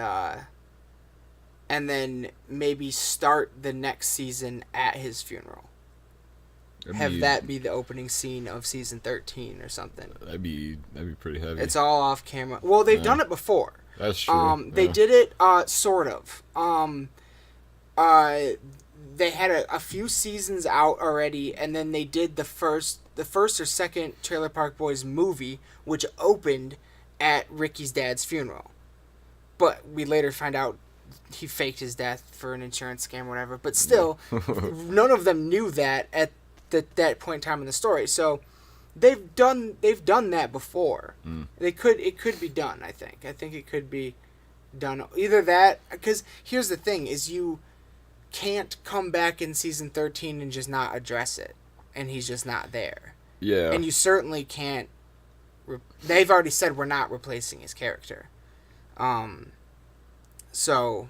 then maybe start the next season at his funeral. That be the opening scene of season 13 or something. That'd be pretty heavy. It's all off camera. Well, they've done it before. That's true. They did it sort of. They had a few seasons out already, and then they did the first or second Trailer Park Boys movie, which opened at Ricky's dad's funeral. But we later find out he faked his death for an insurance scam or whatever. But still, none of them knew that at that point in time in the story. So they've done that before. It could be done, I think. I think it could be done. Either that, because here's the thing, is you can't come back in season 13 and just not address it, and he's just not there. Yeah. And you certainly can't. They've already said we're not replacing his character. So,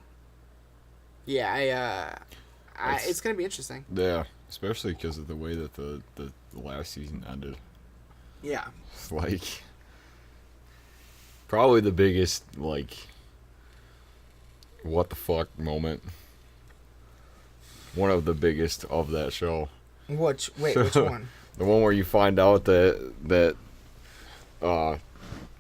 yeah, it's gonna be interesting. Yeah, especially because of the way that the last season ended. Yeah. It's like probably the biggest what the fuck moment. One of the biggest of that show. Which one? The one where you find out that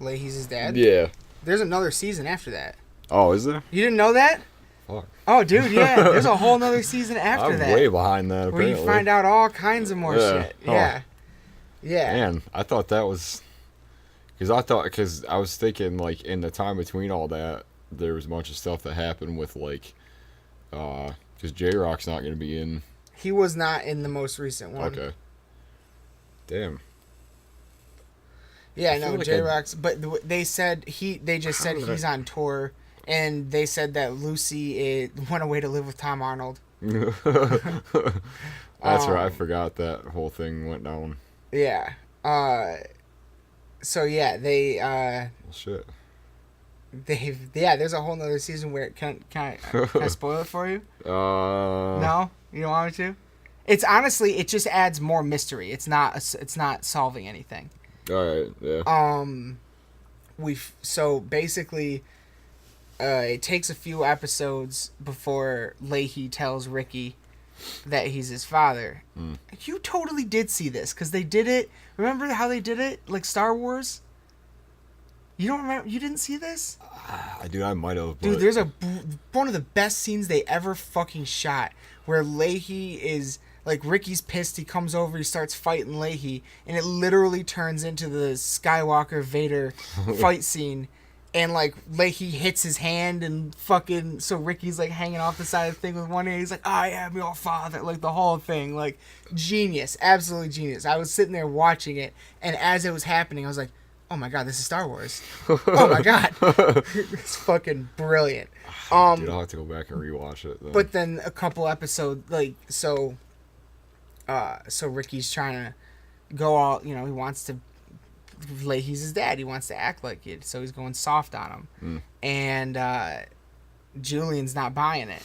Leahy's his dad? Yeah. There's another season after that. Oh, is there? You didn't know that? Fuck. Oh, dude, yeah. There's a whole nother season after I'm that. way behind that, apparently. Where you find out all kinds of more shit. Yeah. Yeah. Man, I thought that was... Because I was thinking, in the time between all that, there was a bunch of stuff that happened with, because J-Rock's not going to be in... He was not in the most recent one. Okay. Damn. Yeah, no, J-Rock's... But they just said he's on tour, and they said that Lucy went away to live with Tom Arnold. That's right, I forgot that whole thing went down. Yeah. So, yeah, they... well, shit. There's a whole nother season where... Can I spoil it for you? No? You don't want me to? It's honestly, it just adds more mystery. It's not solving anything. Alright, yeah. So basically, it takes a few episodes before Leahy tells Ricky that he's his father. You totally did see this, because they did it. Remember how they did it? Like Star Wars? You don't remember? You didn't see this? Dude, I might have. Dude, there's one of the best scenes they ever fucking shot, where Leahy is... Ricky's pissed, he comes over, he starts fighting Leahy, and it literally turns into the Skywalker Vader fight scene, and, Leahy hits his hand, and fucking, so Ricky's, hanging off the side of the thing with one hand, he's like, I am your father, the whole thing, genius, absolutely genius. I was sitting there watching it, and as it was happening, I was like, oh my god, this is Star Wars. Oh my god. It's fucking brilliant. Dude, I'll have to go back and rewatch it, then. But then a couple episodes, so Ricky's trying to go all, he wants to, he's his dad, he wants to act like it, so he's going soft on him. And Julian's not buying it.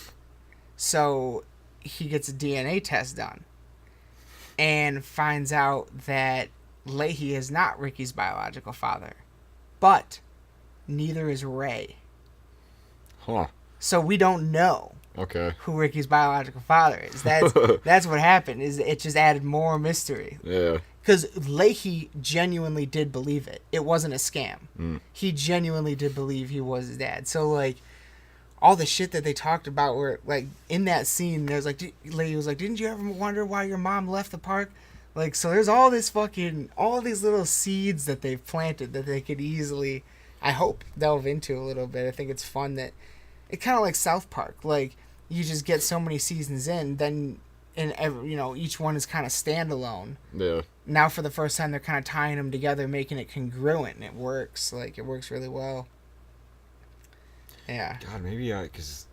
So he gets a DNA test done and finds out that Leahy is not Ricky's biological father, but neither is Ray. Huh. So we don't know. Okay. Who Ricky's biological father is. That's what happened. Is it just added more mystery. Yeah. Because Leahy genuinely did believe it. It wasn't a scam. He genuinely did believe he was his dad. So all the shit that they talked about were in that scene. There's Leahy was like, didn't you ever wonder why your mom left the park? So there's all these little seeds that they've planted that they could easily, I hope, delve into a little bit. I think it's fun that it kind of like South Park. You just get so many seasons in, then each one is kind of standalone. Yeah. Now for the first time, they're kind of tying them together, making it congruent, and it works. It works really well. Yeah. God, maybe because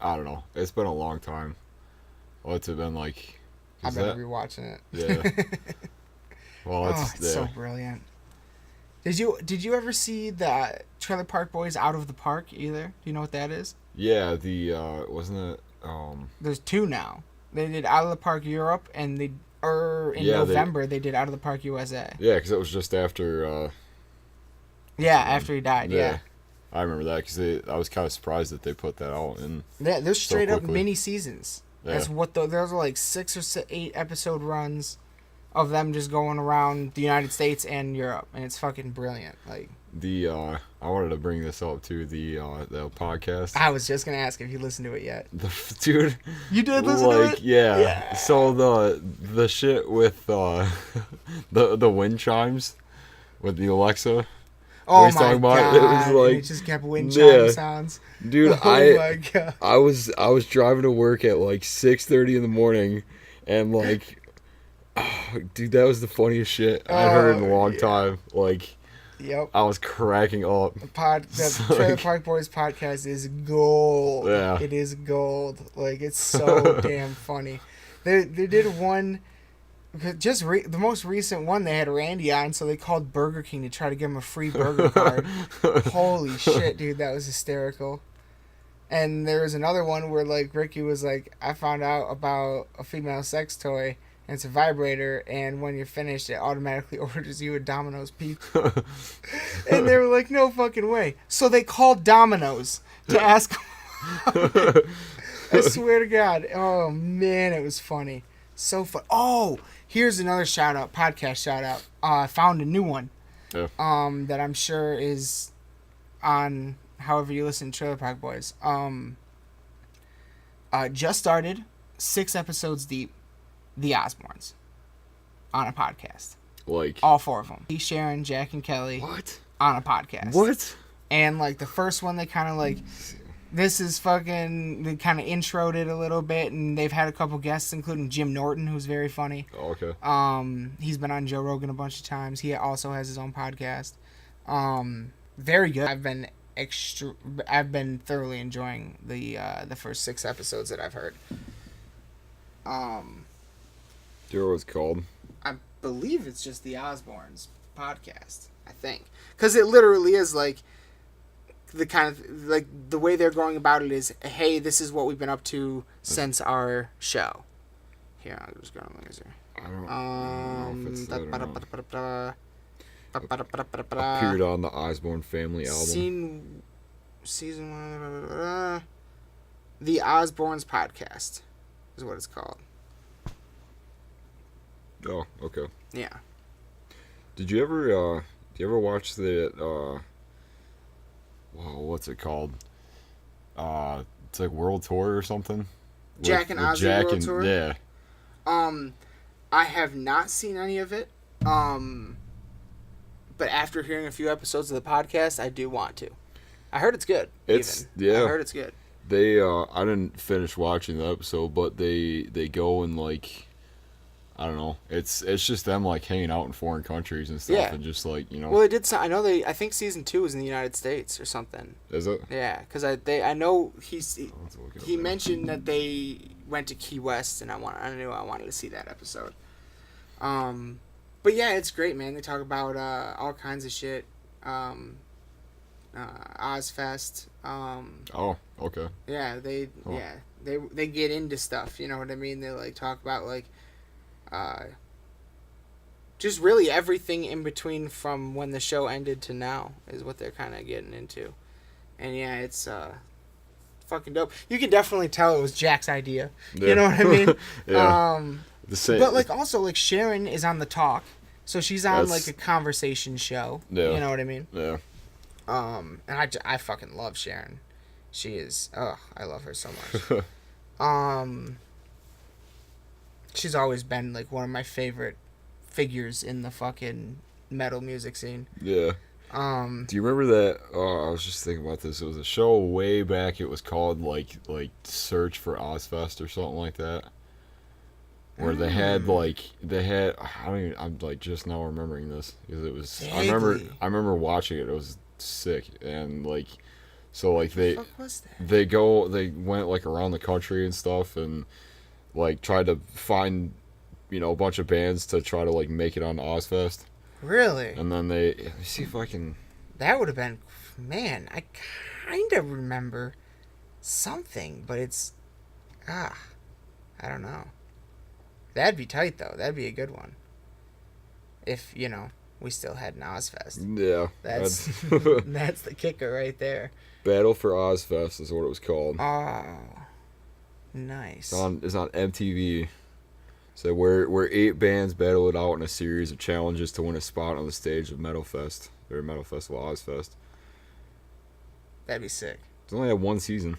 I don't know. It's been a long time. What's it been like? I've been rewatching it. Yeah. Well, it's so brilliant. Did you ever see the Trailer Park Boys Out of the Park either? Do you know what that is? Yeah, wasn't it? There's two now. They did Out of the Park Europe, and in November they did Out of the Park USA. Yeah, because it was just after. After he died. Yeah. I remember that because I was kind of surprised that they put that out. Yeah, they're straight up mini seasons. Yeah. That's what those are 6 or 8 episode runs of them just going around the United States and Europe, and it's fucking brilliant. I wanted to bring this up too. The podcast. I was just gonna ask if you listened to it yet. Dude, you did listen to it? Yeah. So the shit with the wind chimes with the Alexa. Oh my god! It was it just kept wind chime sounds. Dude, my god! I was driving to work at 6:30 in the morning, and dude, that was the funniest shit I'd heard in a long time. Yep. I was cracking up. The Trailer Park Boys podcast is gold. Yeah. It is gold. It's so damn funny. They did one. the most recent one, they had Randy on, so they called Burger King to try to give him a free burger card. Holy shit, dude, that was hysterical. And there was another one where, like, Ricky was like, I found out about a female sex toy, and it's a vibrator, and when you're finished, it automatically orders you a Domino's pizza. And they were like, no fucking way. So they called Domino's to ask. I swear to God. Oh, man, it was funny. So fun. Oh, here's another shout-out, podcast shout-out. I found a new one. Yeah. That I'm sure is on however you listen to Trailer Park Boys. Just started, 6 episodes deep, The Osbournes on a podcast. Like all 4 of them. Sharon, Jack, and Kelly. What? On a podcast. What? And like the first one, they kind of like, this is fucking, they kind of introed it a little bit, and they've had a couple guests, including Jim Norton, who's very funny. Oh, okay. He's been on Joe Rogan a bunch of times. He also has his own podcast. Very good. I've been thoroughly enjoying the first 6 episodes that I've heard. Do you know what it's called? I believe it's just the Osbournes podcast. I think, because it literally is like the kind of like the way they're going about it is, hey, this is what we've been up to since our show. Here, I'll just go on laser. I don't know if it's that or not. Appeared Appeared on the Osbourne Family album. Season 1, the Osbournes podcast is what it's called. Oh, okay. Yeah. Did you ever watch that what's it called? It's like World Tour or something? Jack and Ozzy World Tour? Yeah. I have not seen any of it. But after hearing a few episodes of the podcast, I do want to. I heard it's good. I heard it's good. They I didn't finish watching the episode, but they go and like, I don't know. It's just them like hanging out in foreign countries and stuff, and just like, you know. Well, it did. I think season 2 was in the United States or something. Is it? Yeah, because I know he mentioned that they went to Key West, and I knew I wanted to see that episode. But yeah, it's great, man. They talk about all kinds of shit. Ozfest. Oh, okay. Yeah, they get into stuff. You know what I mean? They like talk about like. Just really everything in between from when the show ended to now is what they're kind of getting into. And yeah, it's fucking dope. You can definitely tell it was Jack's idea. Yeah. You know what I mean? Yeah. The same. But like also like Sharon is on the talk. So she's on like a conversation show. Yeah. You know what I mean? Yeah. And I fucking love Sharon. She is I love her so much. She's always been like one of my favorite figures in the fucking metal music scene. Yeah. Do you remember that? I was just thinking about this. It was a show way back. It was called like Search for Ozfest or something like that. Where they had I'm like just now remembering this because it was. Vaguely. I remember watching it. It was sick and like, so like what the fuck was that? they went like around the country and stuff and. Like, tried to find, you know, a bunch of bands to try to, like, make it on Ozfest. Really? And then let me see if I can... That would have been... Man, I kind of remember something, but it's... I don't know. That'd be tight, though. That'd be a good one. If, you know, we still had an Ozfest. Yeah. That's that's the kicker right there. Battle for Ozfest is what it was called. Oh... Nice. It's on MTV. So where 8 bands battle it out in a series of challenges to win a spot on the stage of Metal Fest or Metal Festival Ozfest. That'd be sick. It's only had 1 season.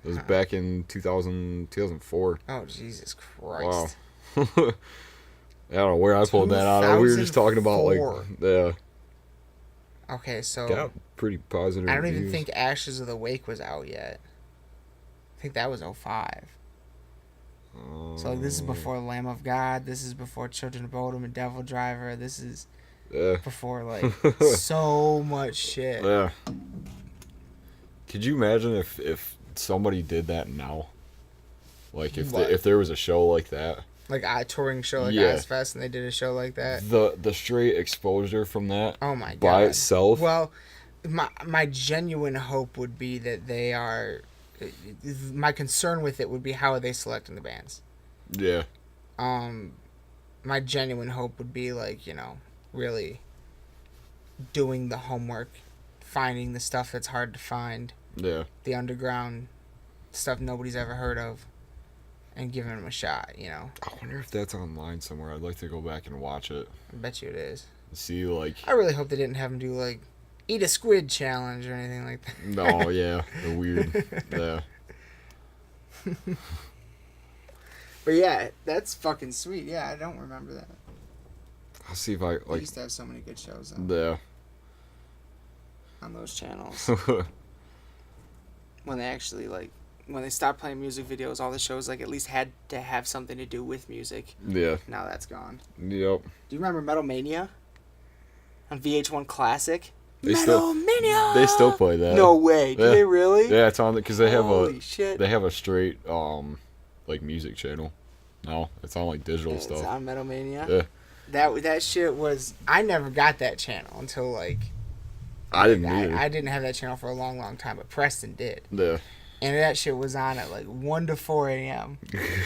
It was back in 2004. Oh Jesus Christ! Wow. I don't know where I pulled that out of. We were just talking about like Okay, so got pretty positive. I don't reviews. even think Ashes of the Wake was out yet. I think that was 05. So like, this is before Lamb of God. This is before Children of Bodom and Devil Driver. This is before like so much shit. Yeah. Could you imagine if somebody did that now? Like if there was a show like that. Like a touring show like Yeah. Ozfest, and they did a show like that. The straight exposure from that. Oh my god. By itself. Well, my genuine hope would be that they are. My concern with it would be how are they selecting the bands. Yeah. My genuine hope would be like, you know, really doing the homework, finding the stuff that's hard to find. Yeah. The underground stuff nobody's ever heard of, and giving them a shot, you know. I wonder if that's online somewhere. I'd like to go back and watch it. I bet you it is. See, like... I really hope they didn't have them do, like, eat a squid challenge or anything like that. No, yeah. The weird... Yeah. But yeah, that's fucking sweet. Yeah, I don't remember that. I'll see if I, They like... used to have so many good shows Yeah. on those channels. When they actually, like... When they stopped playing music videos, all the shows, like, at least had to have something to do with music. Yeah. Now that's gone. Yep. Do you remember Metal Mania? On VH1 Classic? They Metal Mania! They still play that. No way. Do they really? Yeah, it's on because they have Holy shit. They have a straight like music channel. No, it's on like digital It's stuff. on Metal Mania? Yeah. That shit was... I never got that channel until, like... I didn't either. I didn't have that channel for a long, long time, but Preston did. Yeah. And that shit was on at like 1 to 4 a.m.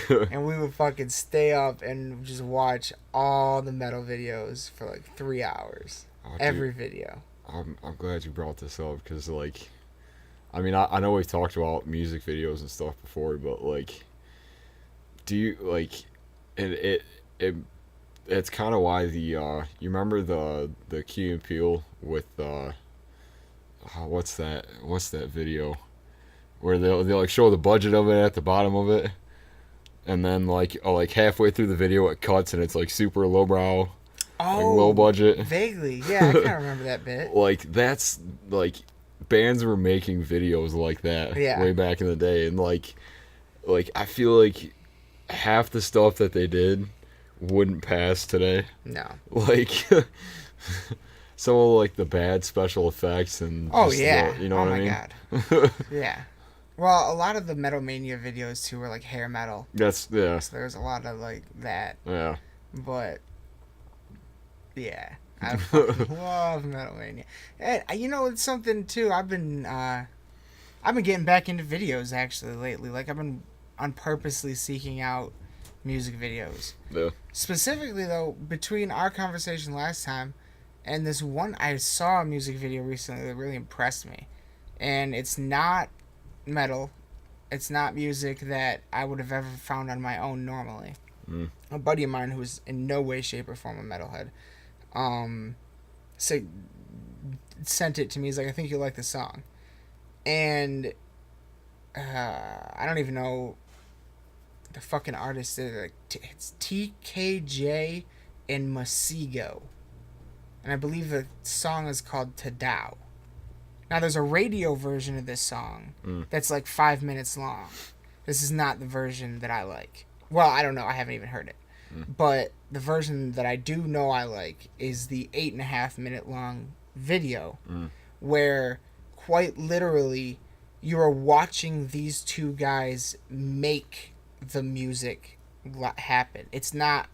And we would fucking stay up and just watch all the metal videos for like 3 hours. Every video. I'm glad you brought this up because, like, I mean, I know we've talked about music videos and stuff before, but, like, do you, like, it's kind of why the, you remember the Key and Peele with, what's that video? Where they'll like show the budget of it at the bottom of it, and then like halfway through the video it cuts and it's like super lowbrow, like low budget. Vaguely, yeah, I kind of remember that bit. Like that's like bands were making videos like that way back in the day, and like I feel like half the stuff that they did wouldn't pass today. No, like some of like the bad special effects and you know what I mean? God. Yeah. Well, a lot of the Metal Mania videos too were like hair metal. That's yeah. So there's a lot of like that. Yeah. But yeah, I fucking love Metal Mania. And you know, it's something too. I've been getting back into videos actually lately. Like I've been unpurposely seeking out music videos. Yeah. Specifically though, between our conversation last time and this one, I saw a music video recently that really impressed me, and it's not metal. It's not music that I would have ever found on my own normally. A buddy of mine who's in no way, shape, or form a metalhead, sent it to me. He's like, I think you'll like the song. And I don't even know the fucking artist. It's TKJ and Masigo. And I believe the song is called Tadao. Now, there's a radio version of this song that's like 5 minutes long. This is not the version that I like. Well, I don't know. I haven't even heard it. But the version that I do know I like is the 8.5 minute long video where quite literally you are watching these two guys make the music happen. It's not...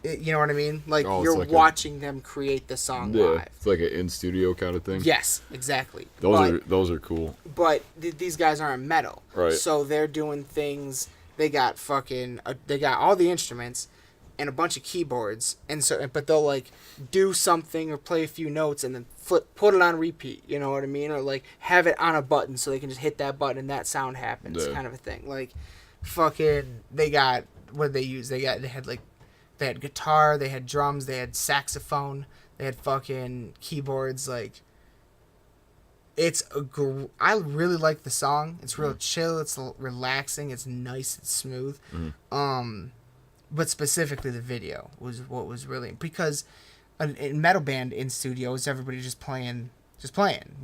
You know what I mean? Like, you're like watching them create the song live. It's like an in-studio kind of thing. Yes, exactly. Those are cool. But these guys aren't metal. Right. So they're doing things... They got they got all the instruments and a bunch of keyboards. But they'll, like, do something or play a few notes and then put it on repeat. You know what I mean? Or, like, have it on a button so they can just hit that button and that sound happens kind of a thing. Like, fucking... They got... What did they use? They had, like... They had guitar, they had drums, they had saxophone, they had fucking keyboards. Like, I really like the song. It's real chill. It's relaxing. It's nice. It's smooth. But specifically the video was what was really, because a metal band in studios, everybody just playing.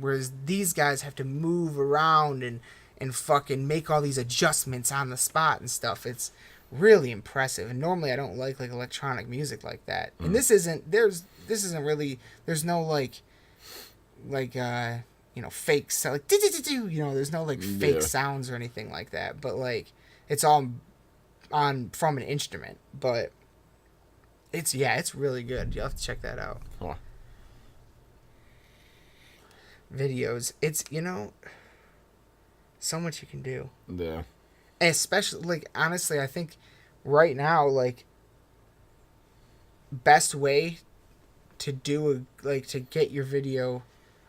Whereas these guys have to move around and fucking make all these adjustments on the spot and stuff. It's really impressive. And normally I don't like electronic music like that. And this isn't really, there's no like fake sound, like, you know, there's no like fake sounds or anything like that. But like, it's all from an instrument, but it's really good. You'll have to check that out. Huh. Videos. It's, so much you can do. Yeah. Especially, like, honestly, I think right now, like, best way to to get your video,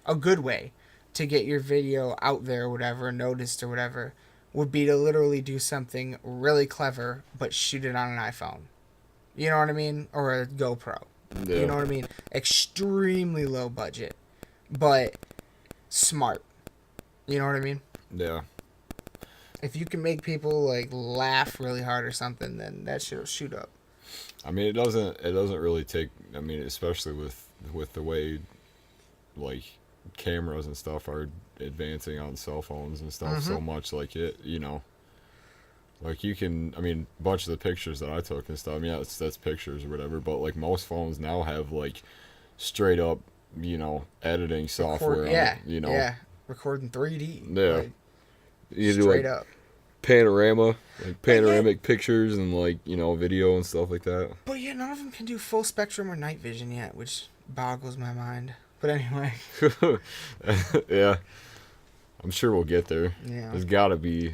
a good way to get your video out there or whatever, noticed or whatever, would be to literally do something really clever, but shoot it on an iPhone. You know what I mean? Or a GoPro. Yeah. You know what I mean? Extremely low budget, but smart. You know what I mean? Yeah. If you can make people like laugh really hard or something, then that shit'll shoot up. I mean, it doesn't really take. I mean, especially with the way, like, cameras and stuff are advancing on cell phones and stuff so much. Like like you can. I mean, a bunch of the pictures that I took and stuff. I mean, yeah, that's pictures or whatever. But like most phones now have like straight up, editing software. Yeah. Recording 3D. Yeah. Like, you do straight like up. panoramic pictures and like video and stuff like that. But yeah, none of them can do full spectrum or night vision yet, which boggles my mind. But anyway. Yeah, I'm sure we'll get there. Yeah, there's gotta be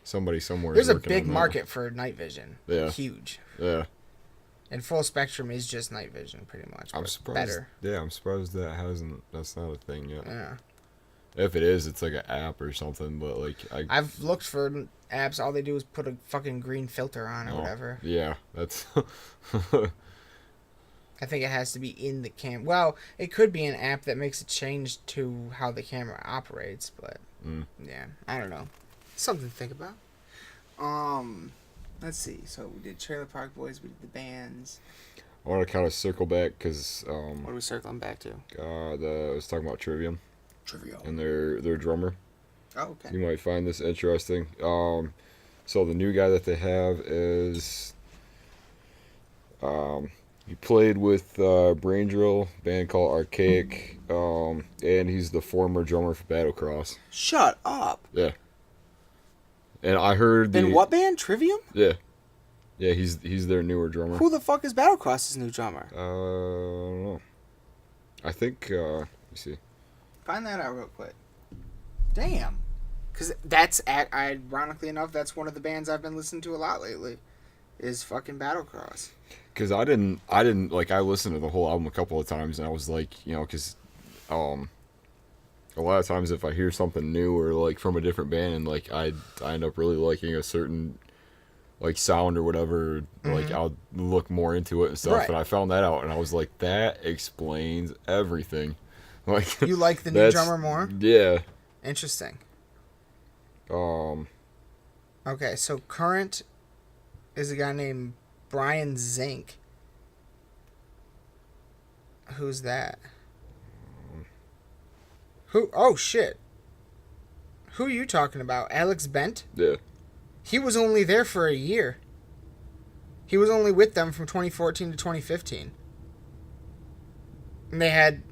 somebody somewhere. There's a big market for night vision. Yeah, huge. Yeah, and full spectrum is just night vision, pretty much. I'm surprised. Better. Yeah, I'm surprised that's not a thing yet. Yeah. If it is, it's like an app or something. But like, I've looked for apps. All they do is put a fucking green filter on or whatever. Yeah, that's. I think it has to be in the cam. Well, it could be an app that makes a change to how the camera operates, but yeah, I don't know. Something to think about. Let's see. So we did Trailer Park Boys. We did the bands. I want to kind of circle back because what are we circling back to? I was talking about Trivium. And their drummer. Oh, okay. You might find this interesting. So the new guy that they have is he played with Brain Drill, band called Archaic, and he's the former drummer for Battlecross. Shut up. Yeah. And I heard In what band? Trivium? Yeah. Yeah, he's their newer drummer. Who the fuck is Battlecross's new drummer? I don't know. I think let me see. Find that out real quick. Damn. Because that's, ironically enough, that's one of the bands I've been listening to a lot lately. Is fucking Battlecross. Because I didn't like, I listened to the whole album a couple of times and I was like, because a lot of times if I hear something new or like from a different band and like I end up really liking a certain like sound or whatever, like I'll look more into it and stuff. Right. And I found that out and I was like, that explains everything. Like, you like the new drummer more? Yeah. Interesting. Okay, so current is a guy named Brian Zink. Who's that? Who? Oh, shit. Who are you talking about? Alex Bent? Yeah. He was only there for a year. He was only with them from 2014 to 2015. And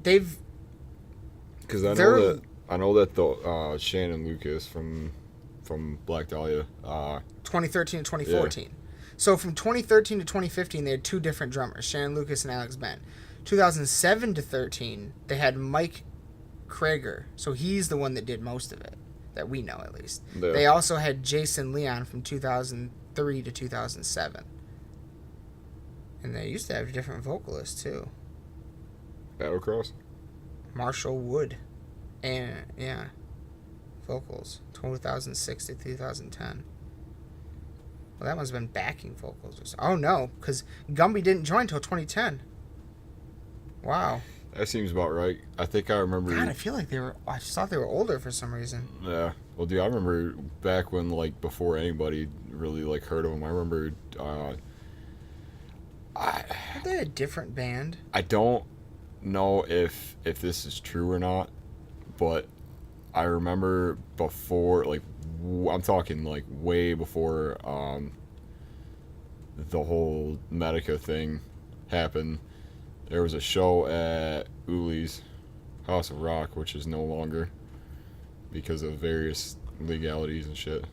they've... Because I know that the Shannon Lucas from Black Dahlia. 2013 to 2014. Yeah. So from 2013 to 2015, they had two different drummers, Shannon Lucas and Alex Bent. 2007 to 13, they had Mike Krager. So he's the one that did most of it, that we know at least. Yeah. They also had Jason Leon from 2003 to 2007. And they used to have different vocalists, too. Battlecross? Marshall Wood. And, yeah, vocals. 2006 to 2010. Well, that must have been backing vocals. Or so. Oh, no, because Gumby didn't join until 2010. Wow. That seems about right. I think I remember... God, I feel like I just thought they were older for some reason. Yeah. Well, dude, I remember back when, like, before anybody really, like, heard of them, I remember... Are they a different band? I don't know if this is true or not, but I remember before, like, I'm talking, like, way before the whole Medica thing happened. There was a show at Uli's House of Rock, which is no longer because of various legalities and shit.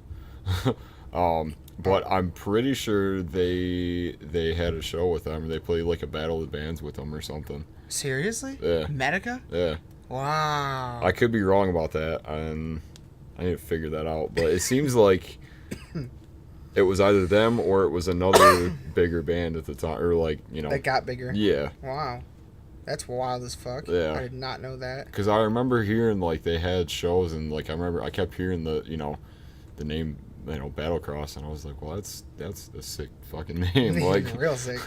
But I'm pretty sure they had a show with them. They played like a battle of the bands with them or something. Seriously? Yeah. Medica? Yeah. Wow. I could be wrong about that, and I need to figure that out. But it seems like it was either them or it was another bigger band at the time, or like, you know. That got bigger. Yeah. Wow. That's wild as fuck. Yeah. I did not know that. Because I remember hearing like they had shows, and like I kept hearing the name, Battlecross, and I was like, well, that's a sick fucking name, like real sick.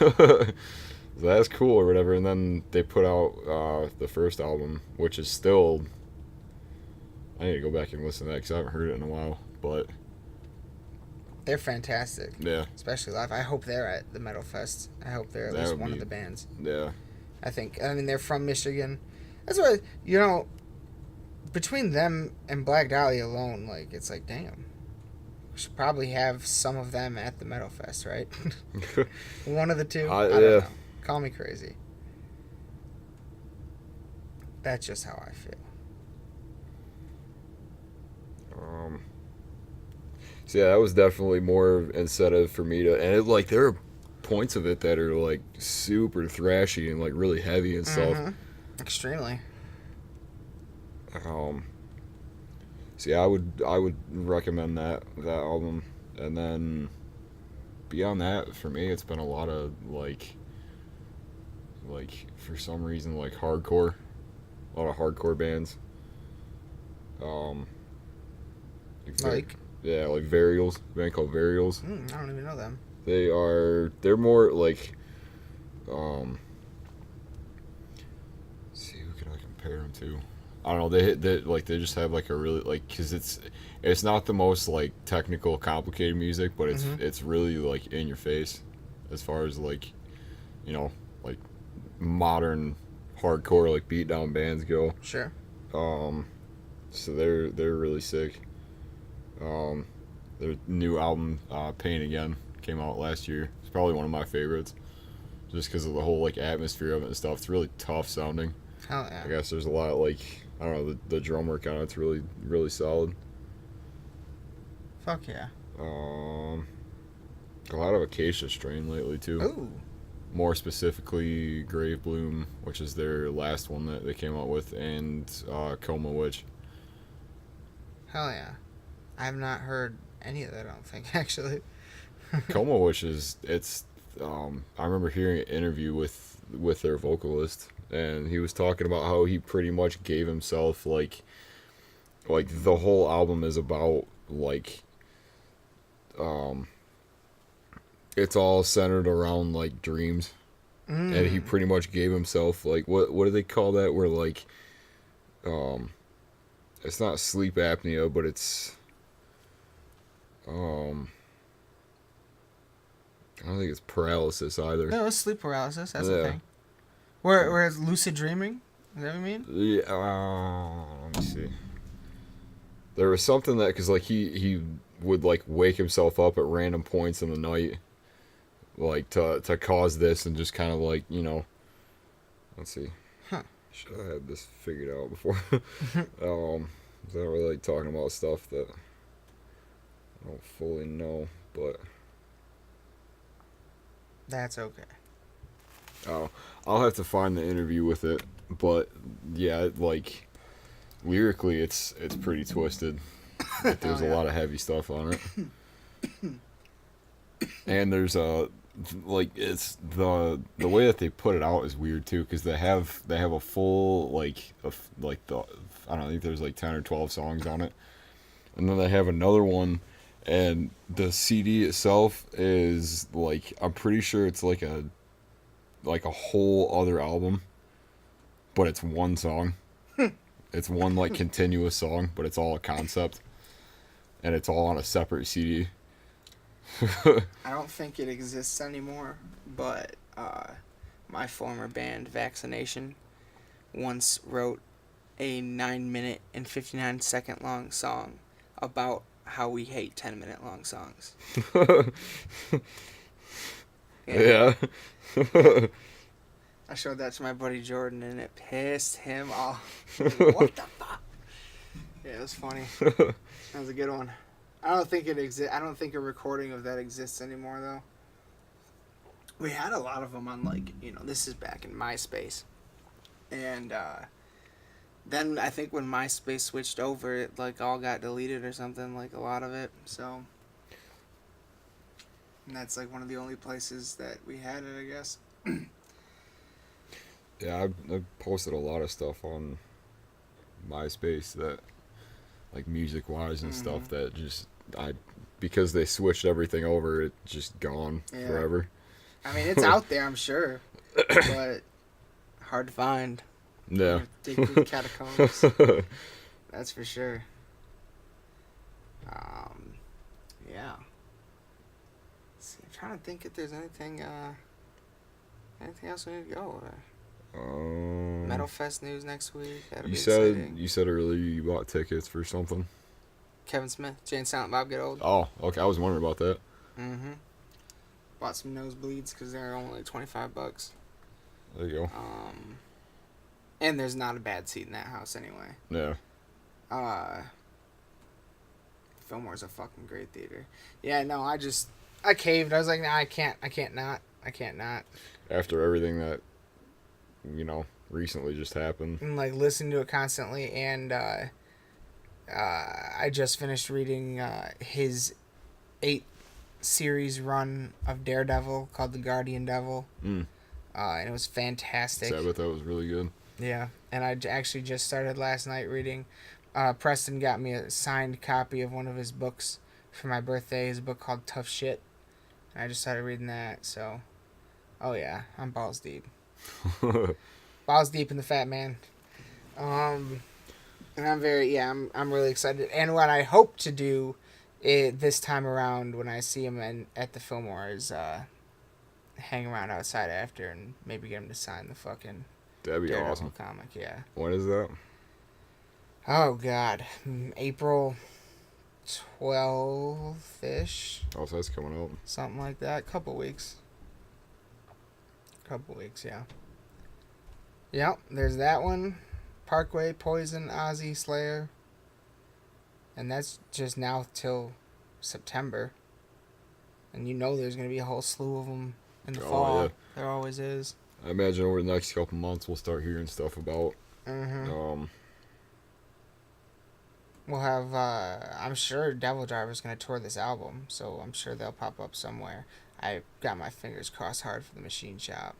That's cool or whatever. And then they put out the first album, which is still, I need to go back and listen to that because I haven't heard it in a while, but they're fantastic. Yeah. Especially live. I hope they're at the Metal Fest. I hope they're at least one of the bands. Yeah. I mean, they're from Michigan. That's why, between them and Black Dahlia alone, like, it's like, damn. We should probably have some of them at the Metal Fest, right? One of the two. I don't know. Call me crazy. That's just how I feel. So yeah, that was definitely more incentive for me to, and there are points of it that are like super thrashy and like really heavy and stuff. Extremely. So yeah, I would recommend that album, and then beyond that, for me, it's been a lot of like for some reason like hardcore, a lot of hardcore bands. Yeah, like Varials, a band called Varials. I don't even know them. They're more like, let's see, who can I compare them to? I don't know. They just have like a really like, cause it's not the most like technical, complicated music, but it's really like in your face, as far as like, like modern hardcore like beat down bands go. Sure. So they're really sick. Their new album, Pain Again, came out last year. It's probably one of my favorites, just because of the whole like atmosphere of it and stuff. It's really tough sounding. Hell yeah. I guess there's a lot of, like, I don't know, the drum work on it's really, really solid. Fuck yeah. A lot of Acacia Strain lately too. Ooh. More specifically, Grave Bloom, which is their last one that they came out with, and Coma Witch. Hell yeah. I have not heard any of that, I don't think, actually. Coma Witch I remember hearing an interview with their vocalist, and he was talking about how he pretty much gave himself like the whole album is about like it's all centered around like dreams. And he pretty much gave himself like what do they call that, where like it's not sleep apnea, but it's I don't think it's paralysis either. No, it's sleep paralysis. That's the thing. Where it's lucid dreaming. Is that what you mean? Yeah. Let me see. There was something that, because like he would like wake himself up at random points in the night, like to cause this, and just kind of like, let's see. Huh. Should have had this figured out before. I don't really like talking about stuff that I don't fully know, but that's okay. Oh, I'll have to find the interview with it, but yeah, like lyrically, it's pretty twisted. Like, there's a lot of heavy stuff on it, and there's it's the way that they put it out is weird too, because they have a full I don't think there's like 10 or 12 songs on it, and then they have another one. And the CD itself is like, I'm pretty sure it's like a whole other album, but it's one song. It's one like continuous song, but it's all a concept, and it's all on a separate CD. I don't think it exists anymore, but my former band Vaccination once wrote a 9-minute and 59-second long song about how we hate 10-minute long songs. Yeah. I showed that to my buddy Jordan, and it pissed him off. What the fuck? Yeah, it was funny. That was a good one. I don't think it exists. I don't think a recording of that exists anymore, though. We had a lot of them on, like, this is back in MySpace. And then I think when MySpace switched over, it, like, all got deleted or something, like, a lot of it. So, and that's, like, one of the only places that we had it, I guess. Yeah, I posted a lot of stuff on MySpace that, like, music-wise and stuff that just, because they switched everything over, it's just gone forever. I mean, it's out there, I'm sure, but hard to find. Yeah. Dig through the catacombs. That's for sure. Yeah. Let's see, I'm trying to think if there's anything else we need to go over. Metal Fest news next week. That'll be exciting. You said earlier you bought tickets for something. Kevin Smith, Jane Silent Bob Get Old. Oh, okay. I was wondering about that. Mm-hmm. Bought some nosebleeds because they're only like $25. There you go. And there's not a bad seat in that house anyway. Yeah. Fillmore's a fucking great theater. Yeah, no, I caved. I was like, nah, I can't not. After everything that, recently just happened. And, like, listening to it constantly, and I just finished reading his 8-series run of Daredevil called The Guardian Devil. And it was fantastic. I bet that was really good. Yeah, and I actually just started last night reading. Preston got me a signed copy of one of his books for my birthday. His book called Tough Shit. And I just started reading that, so... Oh, yeah, I'm balls deep. Balls deep in the fat man. And I'm really excited. And what I hope to do this time around when I see him at the Fillmore is hang around outside after and maybe get him to sign the fucking That'd be Daredevil awesome. comic, yeah. When is that? Oh, God. April 12th-ish. Oh, so that's coming up. Something like that. Couple weeks, yeah. Yep, there's that one. Parkway, Poison, Ozzy, Slayer. And that's just now till September. And there's going to be a whole slew of them in the fall. Yeah. There always is. I imagine over the next couple months we'll start hearing stuff about. We'll have, I'm sure Devil Driver's going to tour this album, so I'm sure they'll pop up somewhere. I got my fingers crossed hard for the Machine Shop.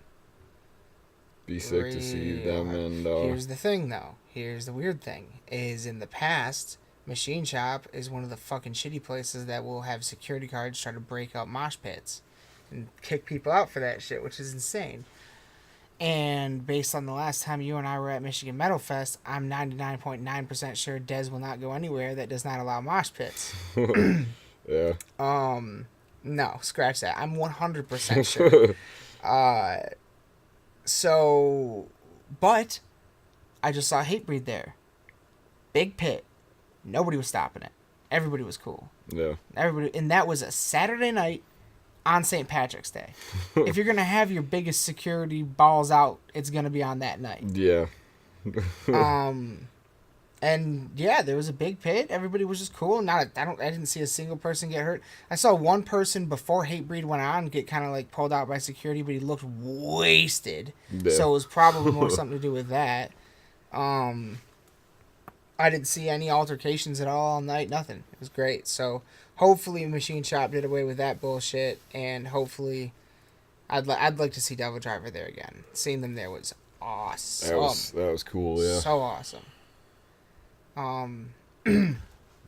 Be sick to see them. And here's the thing, though. Here's the weird thing. Is in the past, Machine Shop is one of the fucking shitty places that will have security guards try to break up mosh pits and kick people out for that shit, which is insane. And based on the last time you and I were at Michigan Metal Fest, I'm 99.9% sure Dez will not go anywhere that does not allow mosh pits. Yeah. No, scratch that. I'm 100% sure. But I just saw Hatebreed there. Big pit. Nobody was stopping it. Everybody was cool. Yeah. And that was a Saturday night on St. Patrick's Day. If you're going to have your biggest security balls out, it's going to be on that night. Yeah. And yeah, there was a big pit. Everybody was just cool. I didn't see a single person get hurt. I saw one person before Hatebreed went on get kind of like pulled out by security, but he looked wasted. Yeah. So it was probably more something to do with that. I didn't see any altercations at all night. Nothing. It was great. So hopefully Machine Shop did away with that bullshit, and hopefully I'd like to see Devil Driver there again. Seeing them there was awesome. That was cool, yeah. So awesome.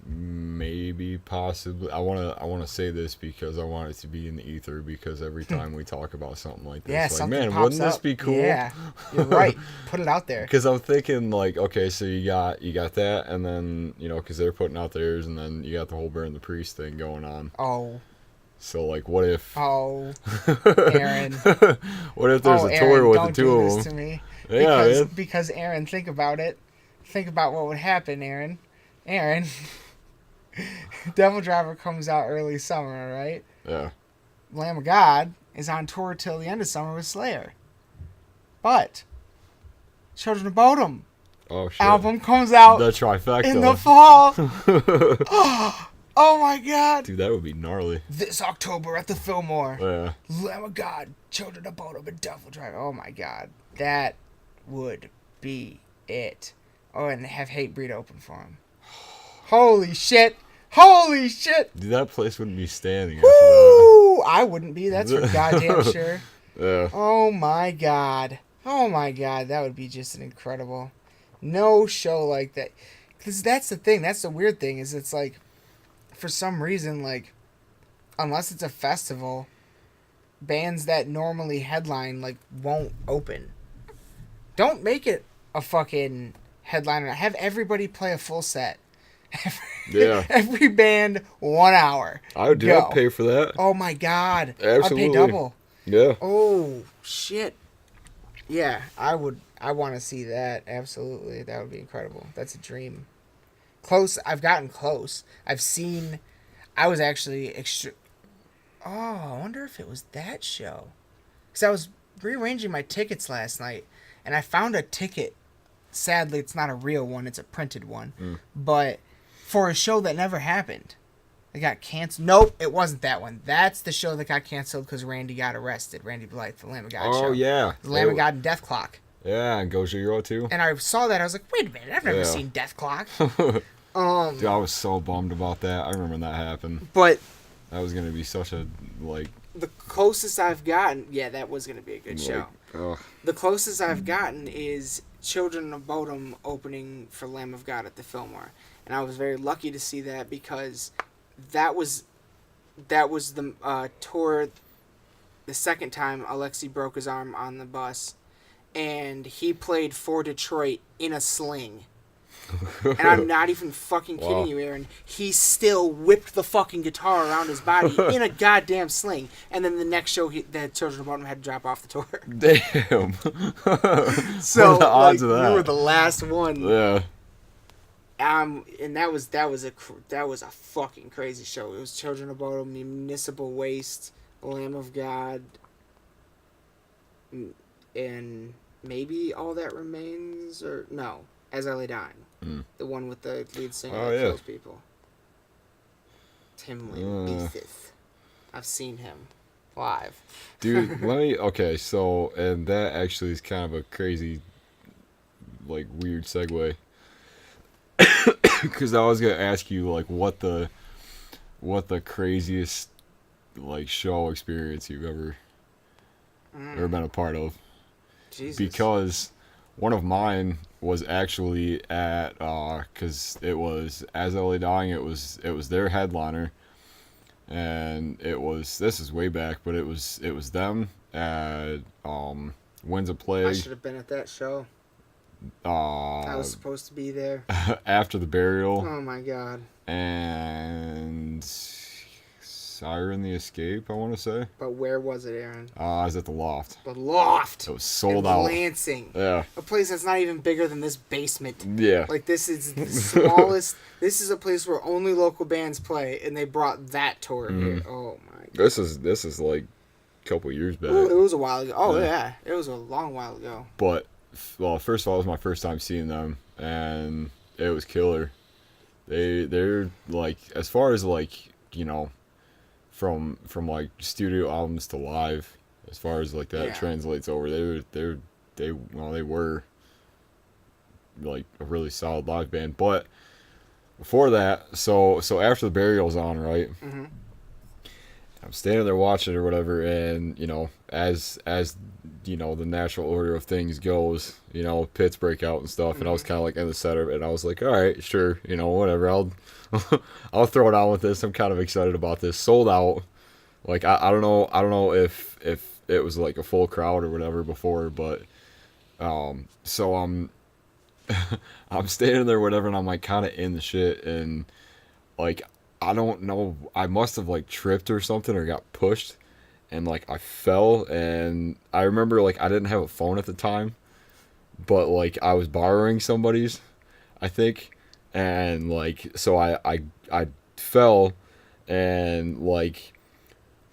Maybe, possibly. I wanna say this because I want it to be in the ether, because every time we talk about something like this, like, man, wouldn't this be cool? Yeah, you're right. Put it out there. Because I'm thinking, like, okay, so you got that, and then, because they're putting out theirs, and then you got the whole Burn the Priest thing going on. Oh. So, like, what if... Oh, Aaron. What if there's a tour with the two of them? Don't do this to me. Yeah, because, Aaron, think about it. Think about what would happen, Aaron. Devil Driver comes out early summer, right? Yeah. Lamb of God is on tour till the end of summer with Slayer. But Children of Bodom album comes out the trifecta in the fall. Oh my God. Dude, that would be gnarly. This October at the Fillmore. Yeah. Lamb of God, Children of Bodom, and Devil Driver. Oh my God. That would be it. Oh, and have Hatebreed open for him. Holy shit. Holy shit. Dude, that place wouldn't be standing Woo! after that. I wouldn't be. That's for goddamn sure. Yeah. Oh my God. Oh my God. That would be just an incredible. No show like that. Because that's the thing. That's the weird thing is it's like, for some reason, like, unless it's a festival, bands that normally headline, like, won't open. Don't make it a fucking headliner. Have everybody play a full set. Yeah. Every band, 1 hour. I'd pay for that. Oh my God. Absolutely. I'd pay double. Yeah. Oh, shit. Yeah, I would. I want to see that. Absolutely. That would be incredible. That's a dream. Close. I've gotten close. I've seen. I was actually Oh, I wonder if it was that show. Because I was rearranging my tickets last night, and I found a ticket. Sadly, it's not a real one. It's a printed one. But for a show that never happened. It got canceled. Nope, it wasn't that one. That's the show that got canceled because Randy got arrested. Randy Blythe, the Lamb of God show. Oh, yeah. The Lamb of God and Death Clock. Yeah, and Gojira too. And I saw that. I was like, wait a minute. I've never seen Death Clock. Dude, I was so bummed about that. I remember when that happened. But that was going to be such a, like... The closest I've gotten... Yeah, that was going to be a good show. Ugh. The closest I've gotten is Children of Bodom opening for Lamb of God at the Fillmore. And I was very lucky to see that because that was the tour the second time Alexi broke his arm on the bus. And he played for Detroit in a sling. And I'm not even fucking kidding you, Aaron. He still whipped the fucking guitar around his body in a goddamn sling. And then the next show, the Children of Bodom had to drop off the tour. Damn. So, what are the odds of that? We were the last one. Yeah. And that was a fucking crazy show. It was Children of Bodom, Municipal Waste, Lamb of God, and maybe All That Remains, or no, As I Lay Dying. The one with the lead singer that kills people. Tim Lambesis. I've seen him live. Dude, okay, so, and that actually is kind of a crazy, like, weird segue. Because I was going to ask you, like, what the craziest, like, show experience you've ever been a part of. Jesus. Because one of mine was actually at, because it was As I Lay Dying, it was their headliner, and this is way back, but it was them at Winds of Plague. I should have been at that show. I was supposed to be there. After the Burial. Oh my God. And Siren the Escape, I want to say. But where was it, Aaron? I was at the Loft. The Loft. It was sold out. Lansing. Yeah. A place that's not even bigger than this basement. Yeah. Like, this is the smallest. This is a place where only local bands play, and they brought that tour here. Oh my God. This is like a couple years back. Ooh, it was a while ago. Oh yeah, it was a long while ago. But well, first of all, it was my first time seeing them, and it was killer. They're like, as far as like, you know, from like studio albums to live, as far as like that translates over, they were like a really solid live band. But before that, so after the Burial's on, right? Mm-hmm. I'm standing there watching or whatever, and you know, as you know, the natural order of things goes, you know, pits break out and stuff, and I was kind of like in the center, and I was like, all right, sure, you know, whatever, I'll throw it on with this. I'm kind of excited about this. Sold out. Like I don't know if it was like a full crowd or whatever before, but so I'm standing there, whatever, and I'm like kind of in the shit, and like I don't know, I must have like tripped or something or got pushed, and like I fell, and I remember like I didn't have a phone at the time, but like I was borrowing somebody's, I think, and like so I fell, and like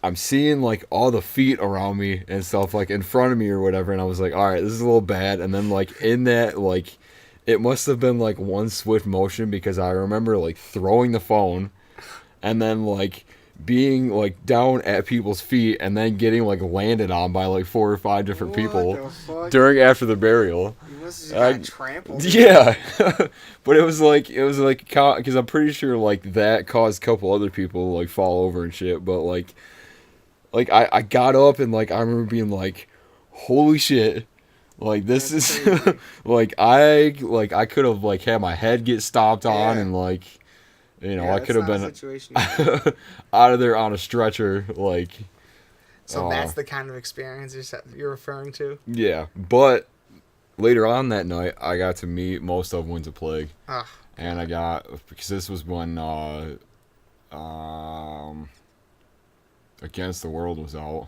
I'm seeing like all the feet around me and stuff like in front of me or whatever, and I was like, all right, this is a little bad. And then like in that, like it must have been like one swift motion, because I remember like throwing the phone and then like being like down at people's feet and then getting like landed on by like 4 or 5 different people after the burial. You must have got trampled. Yeah, but it was like because I'm pretty sure like that caused a couple other people to, like fall over and shit. But like I got up and like I remember being like, holy shit. Like this is I could have like had my head get stomped on and like I could have been out of there on a stretcher like. So that's the kind of experience you're referring to. Yeah, but later on that night I got to meet most of Winds of Plague, and I got because this was when Against the World was out.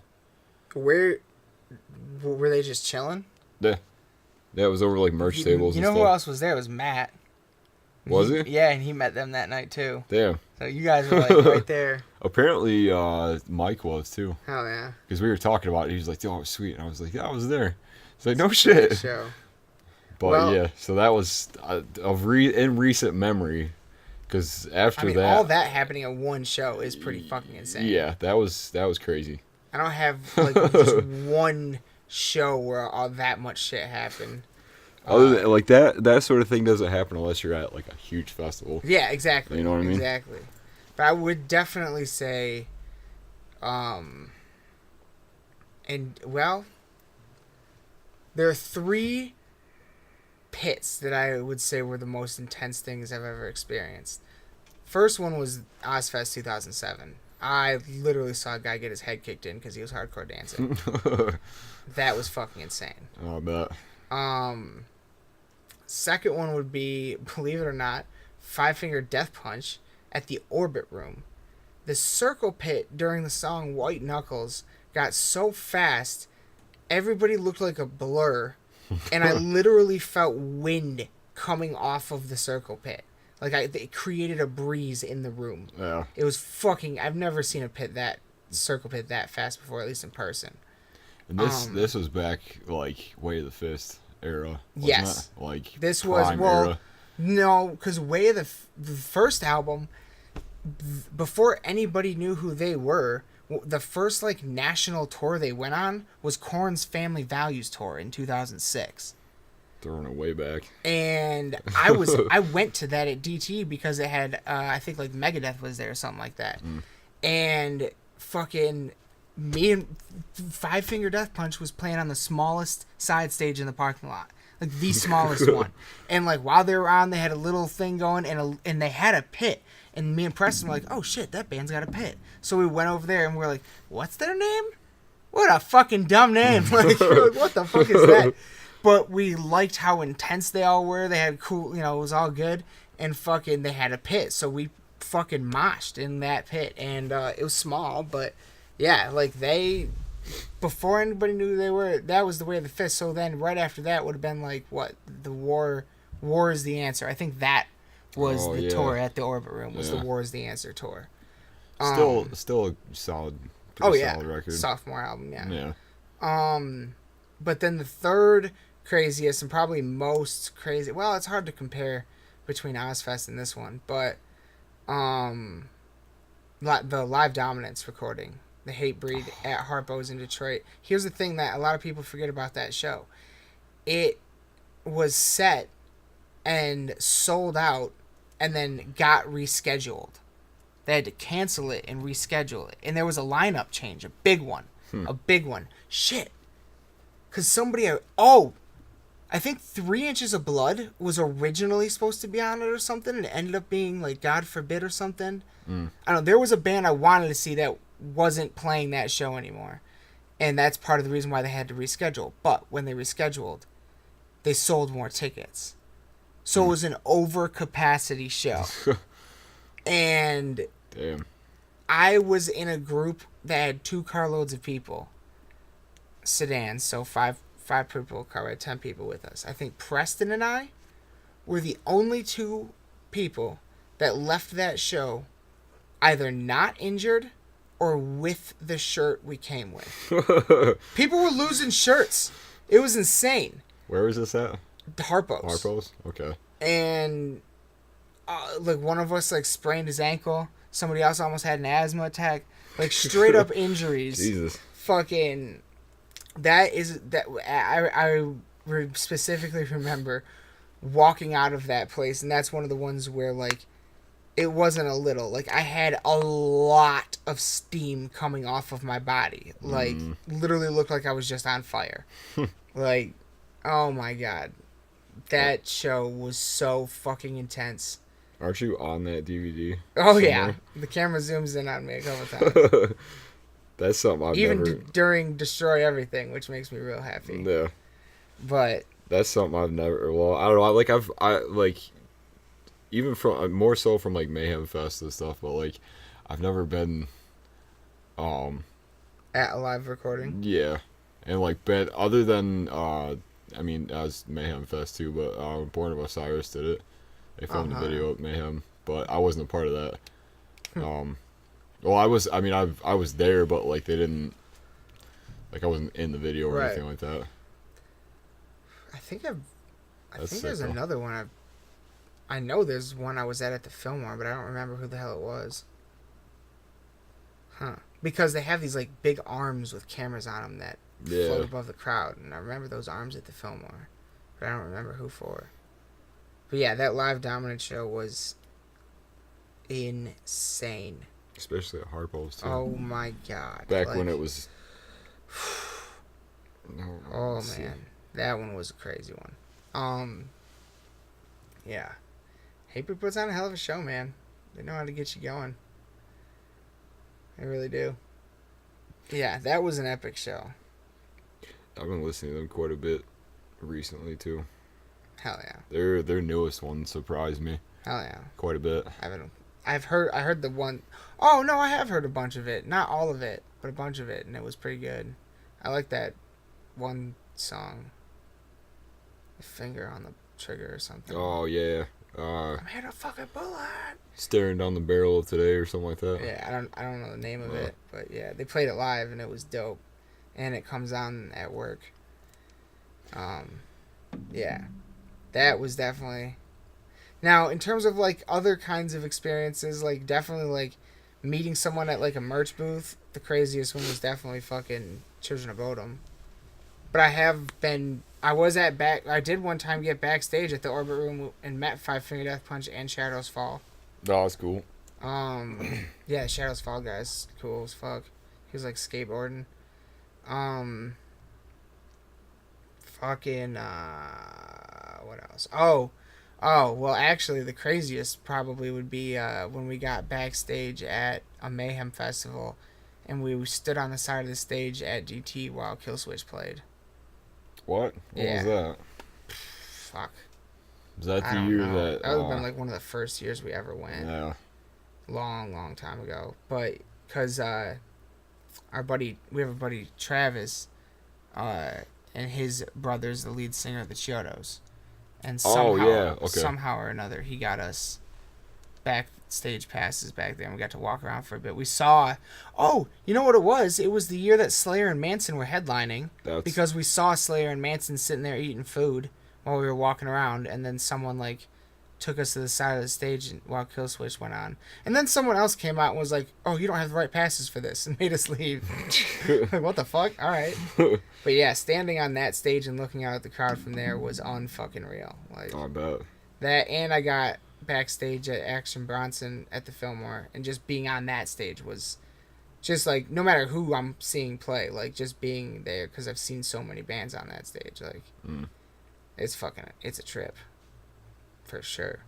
Where were they just chilling? Yeah, it was over like merch tables. You know who else was there? It was Matt. Was he? Yeah, and he met them that night too. Damn. So you guys were like right there. Apparently, Mike was too. Hell yeah. Because we were talking about it. He was like, "Oh, sweet," and I was like, "Yeah, I was there." It's like, "No shit." Show. But yeah, so that was in recent memory. Because after that, all that happening at one show is pretty fucking insane. Yeah, that was crazy. I don't have like just one show where all that much shit happened. Other than like that sort of thing doesn't happen unless you're at like a huge festival. Yeah, exactly. You know what I mean? Exactly. But I would definitely say, and well, there are 3 pits that I would say were the most intense things I've ever experienced. First one was Ozfest 2007. I literally saw a guy get his head kicked in because he was hardcore dancing. That was fucking insane. Oh, I bet. Second one would be, believe it or not, Five Finger Death Punch at the Orbit Room. The circle pit during the song White Knuckles got so fast, everybody looked like a blur, and I literally felt wind coming off of the circle pit. Like it created a breeze in the room. Yeah. It was I've never seen a circle pit that fast before, at least in person. And this was back like Way of the Fist era. Yes. It? Like this was era. No, because Way of the first album, before anybody knew who they were, the first like national tour they went on was Korn's Family Values tour in 2006. Throwing it way back. And I went to that at DT because it had I think like Megadeth was there or something like that. And fucking me and Five Finger Death Punch was playing on the smallest side stage in the parking lot. Like the smallest one. And like while they were on, they had a little thing going and they had a pit. And me and Preston were like, oh shit, that band's got a pit. So we went over there and we're like, what's their name? What a fucking dumb name. Like, what the fuck is that? But we liked how intense they all were. They had cool, it was all good. And fucking they had a pit. So we fucking moshed in that pit. And it was small, but yeah, like before anybody knew who they were, that was the Way of the Fist. So then right after that would have been like, what? The War is the Answer. I think that was tour at the Orbit Room, was the War is the Answer tour. Still a solid record. Sophomore album, yeah. But then the third craziest and probably most crazy, well, it's hard to compare between Ozfest and this one, but the Live Dominance recording, the Hatebreed at Harpo's in Detroit. Here's the thing that a lot of people forget about that show. It was set and sold out and then got rescheduled. They had to cancel it and reschedule it. And there was a lineup change, a big one. A big one. Shit. Because somebody... I think 3 Inches of Blood was originally supposed to be on it or something, and it ended up being, like, God Forbid or something. I don't know. There was a band I wanted to see that wasn't playing that show anymore. And that's part of the reason why they had to reschedule. But when they rescheduled, they sold more tickets. So it was an overcapacity show. And damn. I was in a group that had 2 carloads of people. Sedans, so five people car, we had 10 people with us. I think Preston and I were the only 2 people that left that show either not injured or with the shirt we came with. People were losing shirts. It was insane. Where was this at? Harpo's. Harpo's? Okay. And like one of us like sprained his ankle. Somebody else almost had an asthma attack. Like, straight up injuries. Jesus. Fucking... I specifically remember walking out of that place, and that's one of the ones where, like, it wasn't a little. Like, I had a lot of steam coming off of my body. Like, literally looked like I was just on fire. Like, oh my god. That show was so fucking intense. Aren't you on that DVD? Oh, somewhere? Yeah. The camera zooms in on me a couple times. That's something I've Even never... during Destroy Everything, which makes me real happy. Yeah. But... That's something I've never... Well, I don't know. Like, even from... More so from, like, Mayhem Fest and stuff, but, like, I've never been... At a live recording? Yeah. And, like, other than... I mean, as Mayhem Fest, too, but Born of Osiris did it. They filmed a video at Mayhem, but I wasn't a part of that. Well, I was there, but, like, they didn't... Like, I wasn't in the video or anything like that. I think there's another one. I know there's one I was at the Fillmore, but I don't remember who the hell it was. Huh. Because they have these, like, big arms with cameras on them that float above the crowd, and I remember those arms at the Fillmore, but I don't remember who for. But yeah, that live Dominant show was insane. Especially at Harpo's, too. Oh my god. Back when it was... Oh man. That one was a crazy one. Yeah. Haper puts on a hell of a show, man. They know how to get you going. They really do. Yeah, that was an epic show. I've been listening to them quite a bit recently, too. Hell yeah. Their newest one surprised me. Hell yeah. Quite a bit. I heard the one... Oh, no, I have heard a bunch of it. Not all of it, but a bunch of it, and it was pretty good. I like that one song. The finger on the trigger or something. Oh, yeah. I'm here to fucking bullet. Staring down the barrel of today or something like that. Yeah, I don't know the name of it, but yeah, they played it live and it was dope. And it comes on at work. Yeah. That was definitely... Now, in terms of, like, other kinds of experiences, like, definitely, like, meeting someone at, like, a merch booth, the craziest one was definitely fucking Children of Bodom. But I did one time get backstage at the Orbit Room and met Five Finger Death Punch and Shadows Fall. Oh, that's cool. Yeah, Shadows Fall guy's cool as fuck. He was, like, skateboarding. What else? Oh, well, actually, the craziest probably would be when we got backstage at a Mayhem festival, and we stood on the side of the stage at GT while Killswitch played. What? What was that? Fuck. Was that the year that... That would have been, like, one of the first years we ever went. Yeah. Long time ago. But, because we have a buddy, Travis, and his brother's the lead singer of the Chiodos. And somehow or another, he got us backstage passes back there, and we got to walk around for a bit. We saw... Oh, you know what it was? It was the year that Slayer and Manson were headlining, because we saw Slayer and Manson sitting there eating food while we were walking around, and then someone, like, took us to the side of the stage while Killswitch went on. And then someone else came out and was like, oh, you don't have the right passes for this, and made us leave. Like, what the fuck? All right. But yeah, standing on that stage and looking out at the crowd from there was unfucking real. Like, I bet. That, and I got backstage at Action Bronson at the Fillmore, and just being on that stage was just, like, no matter who I'm seeing play, like, just being there, because I've seen so many bands on that stage, like, it's a trip. For sure.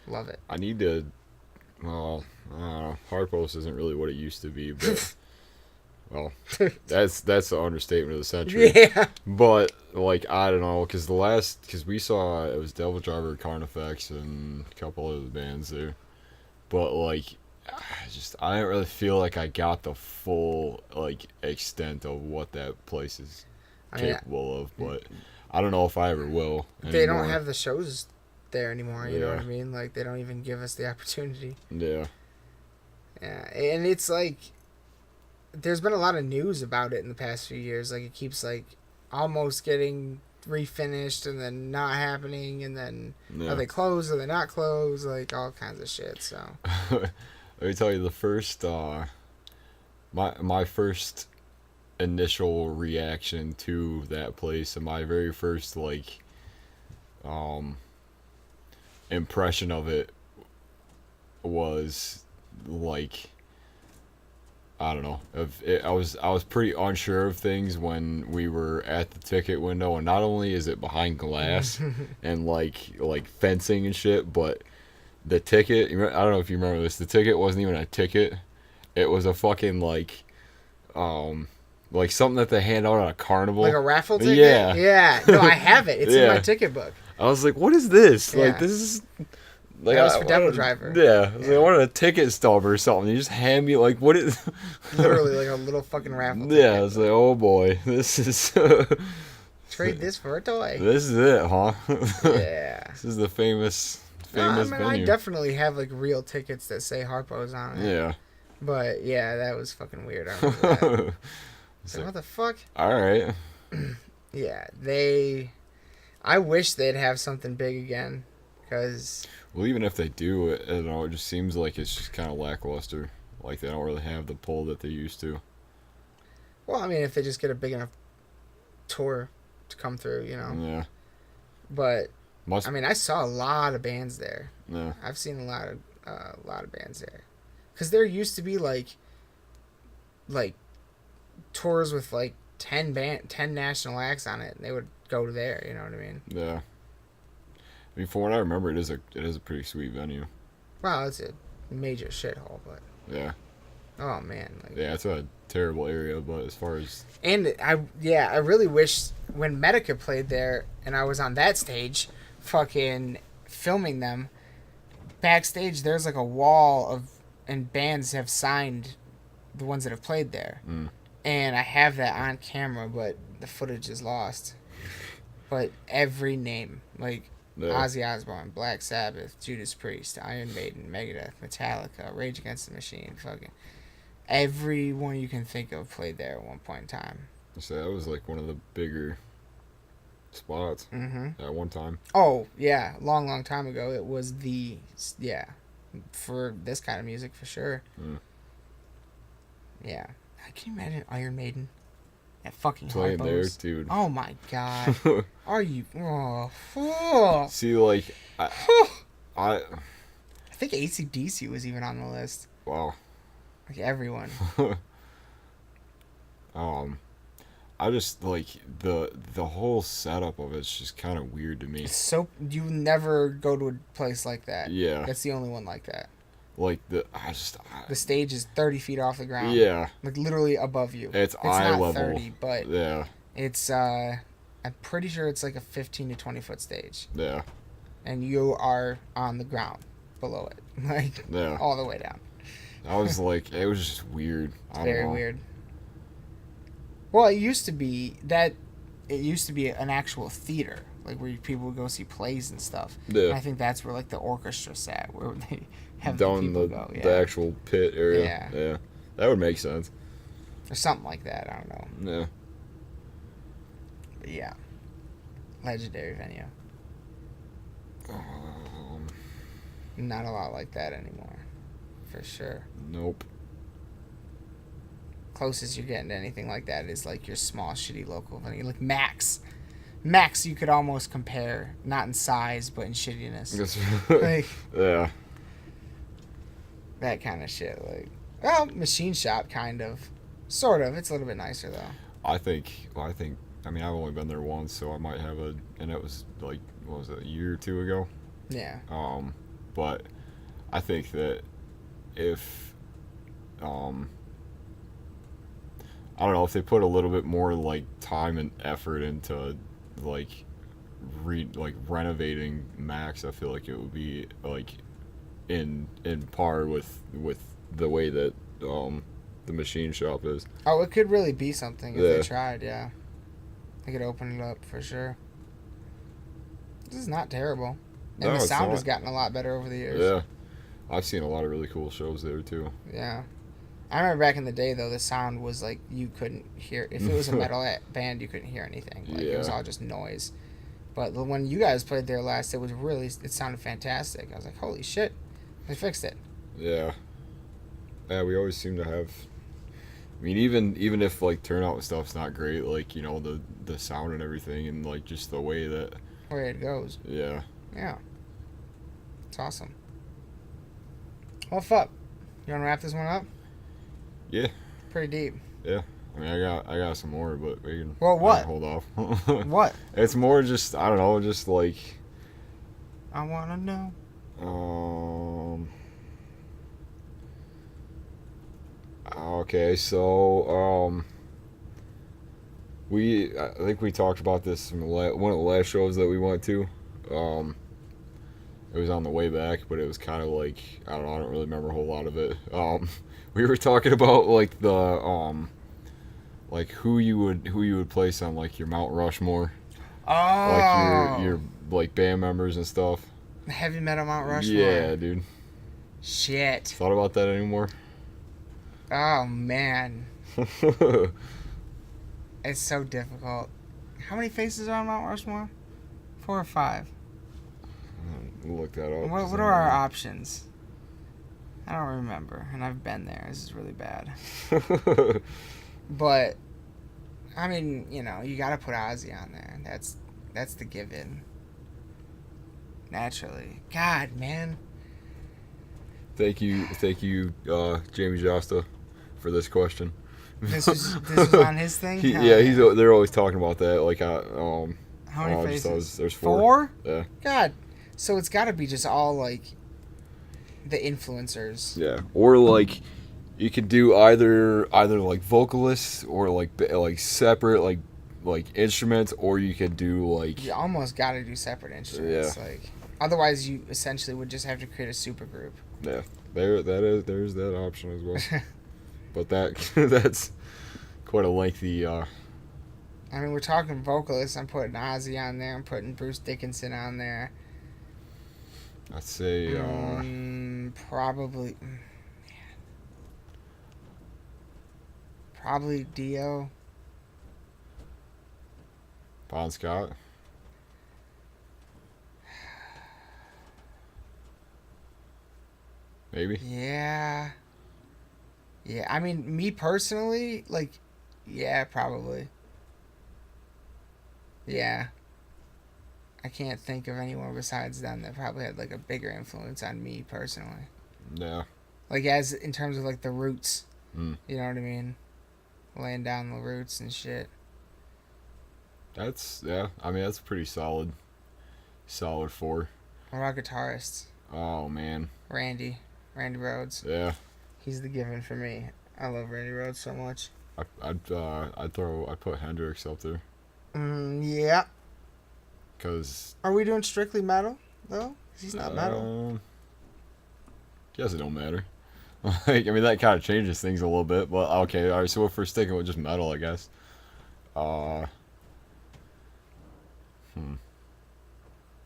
Love it. I need to... Well, I don't know. Hardpost isn't really what it used to be, but... Well, that's the understatement of the century. Yeah. But, like, I don't know, because we saw, it was Devil Driver, Carnifex, and a couple other bands there. But, like, I didn't really feel like I got the full, like, extent of what that place is capable of. But I don't know if I ever will anymore. They don't have the shows there anymore, you know what I mean? Like, they don't even give us the opportunity. Yeah. Yeah, and it's like, there's been a lot of news about it in the past few years. Like, it keeps, like, almost getting refinished and then not happening, and then are they closed, are they not closed, like, all kinds of shit, so. Let me tell you the first my first initial reaction to that place and my very first impression of it was like I don't know. I was pretty unsure of things when we were at the ticket window, and not only is it behind glass and like fencing and shit, but the ticket. I don't know if you remember this. The ticket wasn't even a ticket. It was a fucking like something that they hand out on a carnival. Like a raffle ticket? Yeah. Yeah. No, I have it. It's in Yeah. my ticket book. I was like, what is this? Yeah. Like, this is... Like, That was for I Devil wanted- Driver. Yeah. I was like, I wanted a ticket stub or something. You just hand me, like, what is... Literally like a little fucking raffle ticket. Yeah, I was like, oh boy, this is... Trade this for a toy. This is it, huh? Yeah. This is the famous No, I mean, venue. I definitely have like real tickets that say Harpo's on it. Yeah. But yeah, that was fucking weird. I remember that. It's So like, what the fuck? all right. Yeah, I wish they'd have something big again, because Well, even if they do, it, I don't know, it just seems like it's just kind of lackluster. Like, they don't really have the pull that they used to. well, I mean, if they just get a big enough tour to come through, you know. Yeah. But Must... I mean, I saw a lot of bands there. Yeah. I've seen a lot of bands there, because there used to be like tours with like 10 national acts on it, and they would go to there. You know what I mean? Yeah. I mean, from what I remember, it is a pretty sweet venue. Well, it's a major shithole, but Yeah. oh man, like, Yeah, it's a terrible area, but as far as... and I really wish when Medica played there and I was on that stage, fucking filming them backstage. There's like a wall of, and bands have signed the ones that have played there, and I have that on camera, but the footage is lost. But every name, like Yeah. Ozzy Osbourne, Black Sabbath, Judas Priest, Iron Maiden, Megadeth, Metallica, Rage Against the Machine, fucking everyone you can think of played there at one point in time. So that was like one of the bigger spots at one time. Oh yeah, long time ago it was for this kind of music for sure. Yeah, can you imagine Iron Maiden at fucking Playing there, Harpo's? dude. Oh my god, are you? Oh. See, like, I think AC/DC was even on the list. wow. Like everyone. I just like the whole setup of it's just kind of weird to me. It's so you never go to a place like that. Yeah. That's the only one like that. Like The stage is 30 feet off the ground. yeah, Like literally above you. it's eye not level. 30, but Yeah, it's I'm pretty sure it's like a 15 to 20 foot stage, yeah, and you are on the ground below it, like yeah. all the way down. I was like, it was just weird. I don't Very know. weird. Well, it used to be an actual theater, like where people would go see plays and stuff. Yeah. And I think that's where like the orchestra sat, where they have Down the people the go. Yeah. the actual pit area. Yeah. Yeah, that would make sense. Or something like that. I don't know. Yeah. But yeah. Legendary venue. Not a lot like that anymore. For sure. Nope. Closest you're getting to anything like that is like your small, shitty local venue. Like Max. Max you could almost compare, not in size, but in shittiness. Like, yeah. that kind of shit. Like, well, Machine Shop, kind of. Sort of. It's a little bit nicer, though. I mean, I've only been there once, so I might have and it was like, what was it, a year or two ago? Yeah. But I think that if, I don't know, if they put a little bit more like time and effort into like renovating Max, I feel like it would be like in par with the way that the Machine Shop is. Oh, it could really be something if Yeah. they tried, yeah. They could open it up for sure. This is not terrible. And No, the it's sound has not. gotten a lot better over the years. Yeah. I've seen a lot of really cool shows there too. Yeah. I remember back in the day, though, the sound was like you couldn't hear. If it was a metal band, you couldn't hear anything. Like, it was Yeah. all just noise. But when you guys played there last, it sounded fantastic. I was like, holy shit, they fixed it. Yeah. Yeah, we always seem to have. I mean, even if like turnout and stuff's not great, like you know the sound and everything, and like just the way that where it goes. Yeah. Yeah. It's awesome. Well, fuck. You want to wrap this one up? Yeah. Pretty deep. Yeah. I mean, I got some more, but we can. Well, what? Hold off. What? It's more just I don't know, just like. I wanna know. Okay, so I think we talked about this from one of the last shows that we went to. It was on the way back, but it was kind of like I don't know. I don't really remember a whole lot of it. We were talking about like the like who you would place on like your Mount Rushmore, Oh. like your like band members and stuff. Heavy metal Mount Rushmore. Yeah, dude. Shit. Thought about that anymore? Oh man. It's so difficult. How many faces are on Mount Rushmore? 4 or 5? We'll look that up. What are our options? I don't remember, and I've been there. This is really bad. But I mean, you know, you gotta put Ozzy on there. That's the given. Naturally. God, man. Thank you, Jamie Josta, for this question. This was on his thing. They're always talking about that. Like, how many faces? There's 4. Yeah. God, so it's got to be just all like the influencers. Yeah, or like you could do either like vocalists or like separate like instruments, or you could do like You almost got to do separate instruments. Yeah. Like otherwise, you essentially would just have to create a super group. Yeah, there's that option as well. But that's quite a lengthy. I mean, we're talking vocalists. I'm putting Ozzy on there. I'm putting Bruce Dickinson on there. I'd say probably. Probably Dio. Bon Scott. Maybe. Yeah. Yeah, I mean, me personally, like, yeah, probably. Yeah. I can't think of anyone besides them that probably had, like, a bigger influence on me personally. Yeah. Like, as in terms of, like, the roots. Mm. You know what I mean? Laying down the roots and shit. I mean, that's pretty solid 4. What about guitarists? Oh, man. Randy Rhoads. Yeah. He's the given for me. I love Randy Rhoads so much. I'd put Hendrix up there. Yeah. Cause are we doing strictly metal though? 'Cause he's not metal. Guess it don't matter. Like, I mean, that kind of changes things a little bit, but okay. All right. So if we're sticking with just metal, I guess.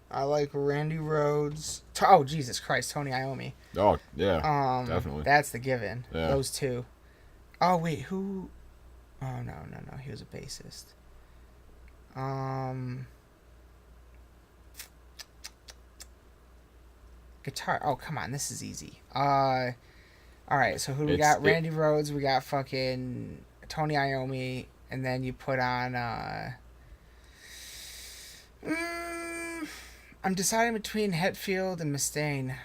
I like Randy Rhoads. Oh, Jesus Christ, Tony Iommi. Oh, yeah. Definitely. That's the given. Yeah. Those two. Oh, wait, who? Oh, no. He was a bassist. Guitar. Oh, come on. This is easy. All right, so who do we got? Randy Rhoads. We got fucking Tony Iommi. And then you put on... I'm deciding between Hetfield and Mustaine.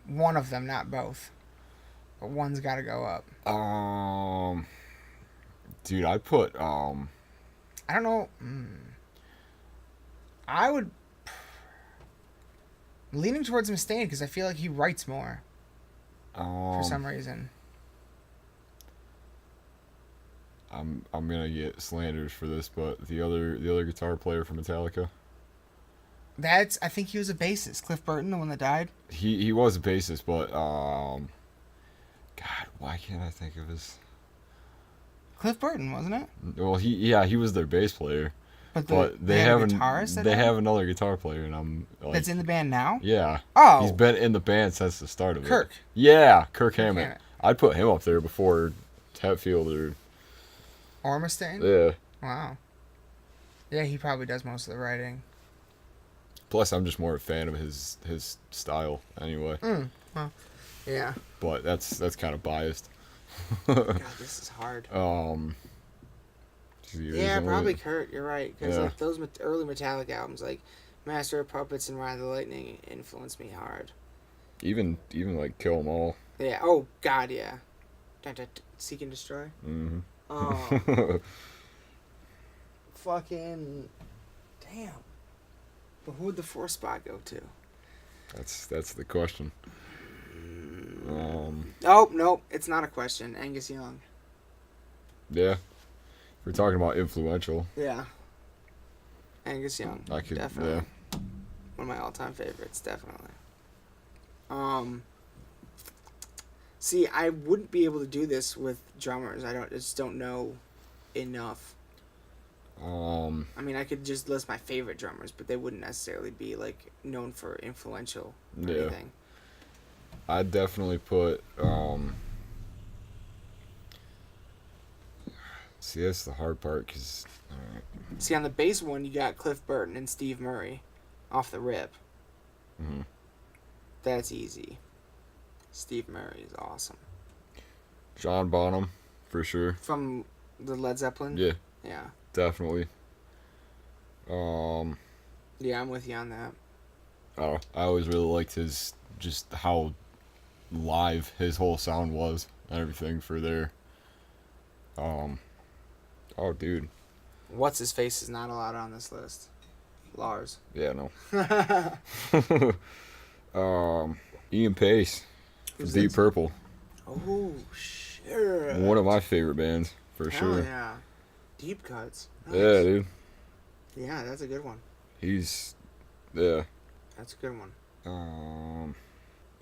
One of them, not both. But one's got to go up. Dude, I put I don't know. I would leaning towards Mustaine because I feel like he writes more. For some reason. I'm gonna get slanders for this, but the other guitar player from Metallica. I think he was a bassist. Cliff Burton, the one that died. He was a bassist, but God, why can't I think of his? Cliff Burton, wasn't it? Well, he was their bass player, but they have a guitarist. They have another guitar player, and I'm like, that's in the band now. Yeah. Oh, he's been in the band since the start of Kirk. it. Yeah, Kirk Hammett. I'd put him up there before Hetfield or Mustaine. Yeah. Wow. Yeah, he probably does most of the writing. Plus, I'm just more a fan of his style anyway. Well, Yeah. But that's kind of biased. God, this is hard. Yeah, probably Kurt. You're right, because like those early Metallica albums, like Master of Puppets and Ride the Lightning, influenced me hard. Even like Kill 'Em All. Yeah. Oh God, yeah. Seek and Destroy. Mm-hmm. Oh. Fucking. Damn. But who would the fourth spot go to? That's the question. Oh nope, it's not a question. Angus Young. Yeah. We're talking about influential. Yeah. Angus Young. Definitely. Yeah. One of my all-time favorites, definitely. See, I wouldn't be able to do this with drummers. I just don't know enough. I mean, I could just list my favorite drummers, but they wouldn't necessarily be like known for influential or anything. I'd definitely put. See, that's the hard part, because. See, on the bass one, you got Cliff Burton and Steve Murray, off the rip. Mm-hmm. That's easy. Steve Murray is awesome. John Bonham, for sure. From the Led Zeppelin? Yeah. Yeah. Definitely. Yeah, I'm with you on that. I always really liked his, just how live his whole sound was and everything for their. Oh, dude. What's his face is not allowed on this list. Lars. Yeah, no. Ian Pace. Who's Deep this? Purple. Oh, shit. One of my favorite bands, for sure. Yeah. Deep Cuts. Nice. Yeah, dude. Yeah, that's a good one. Yeah. That's a good one.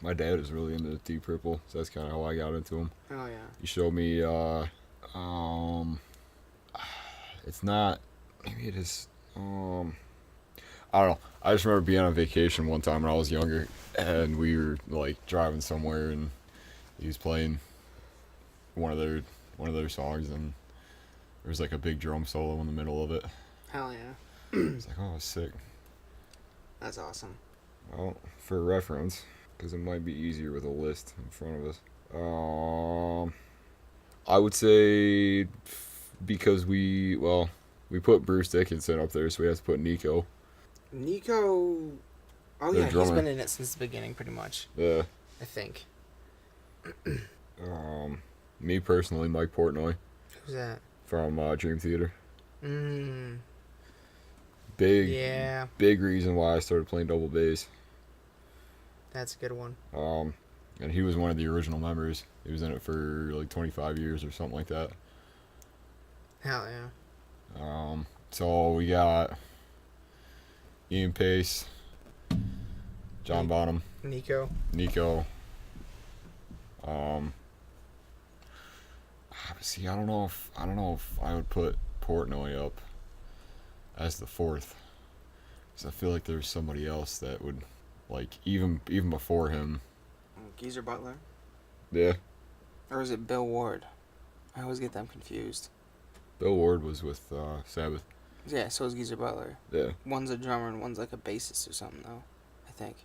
My dad is really into Deep Purple, so that's kind of how I got into him. Oh, yeah. He showed me, it's not, maybe it is, I don't know. I just remember being on vacation one time when I was younger, and we were, like, driving somewhere, and he was playing one of their songs, and there was, like, a big drum solo in the middle of it. Hell yeah. It's like, oh, sick. That's awesome. Well, for reference, because it might be easier with a list in front of us. I would say because we put Bruce Dickinson up there, so we have to put Nico. Nico, oh The yeah, drummer. he's been in it since the beginning, pretty much. Yeah. I think. Me personally, Mike Portnoy Who's that? from Dream Theater. Mm. Big reason why I started playing double bass. That's a good one. And he was one of the original members. He was in it for like 25 years or something like that. Hell yeah. So we got Ian Pace, John Bonham, Nico. See, I don't know if I would put Portnoy up as the fourth, because I feel like there's somebody else that would, like, even before him. Geezer Butler? Yeah. Or is it Bill Ward? I always get them confused. Bill Ward was with Sabbath. Yeah, so is Geezer Butler. Yeah. One's a drummer and one's like a bassist or something, though. I think.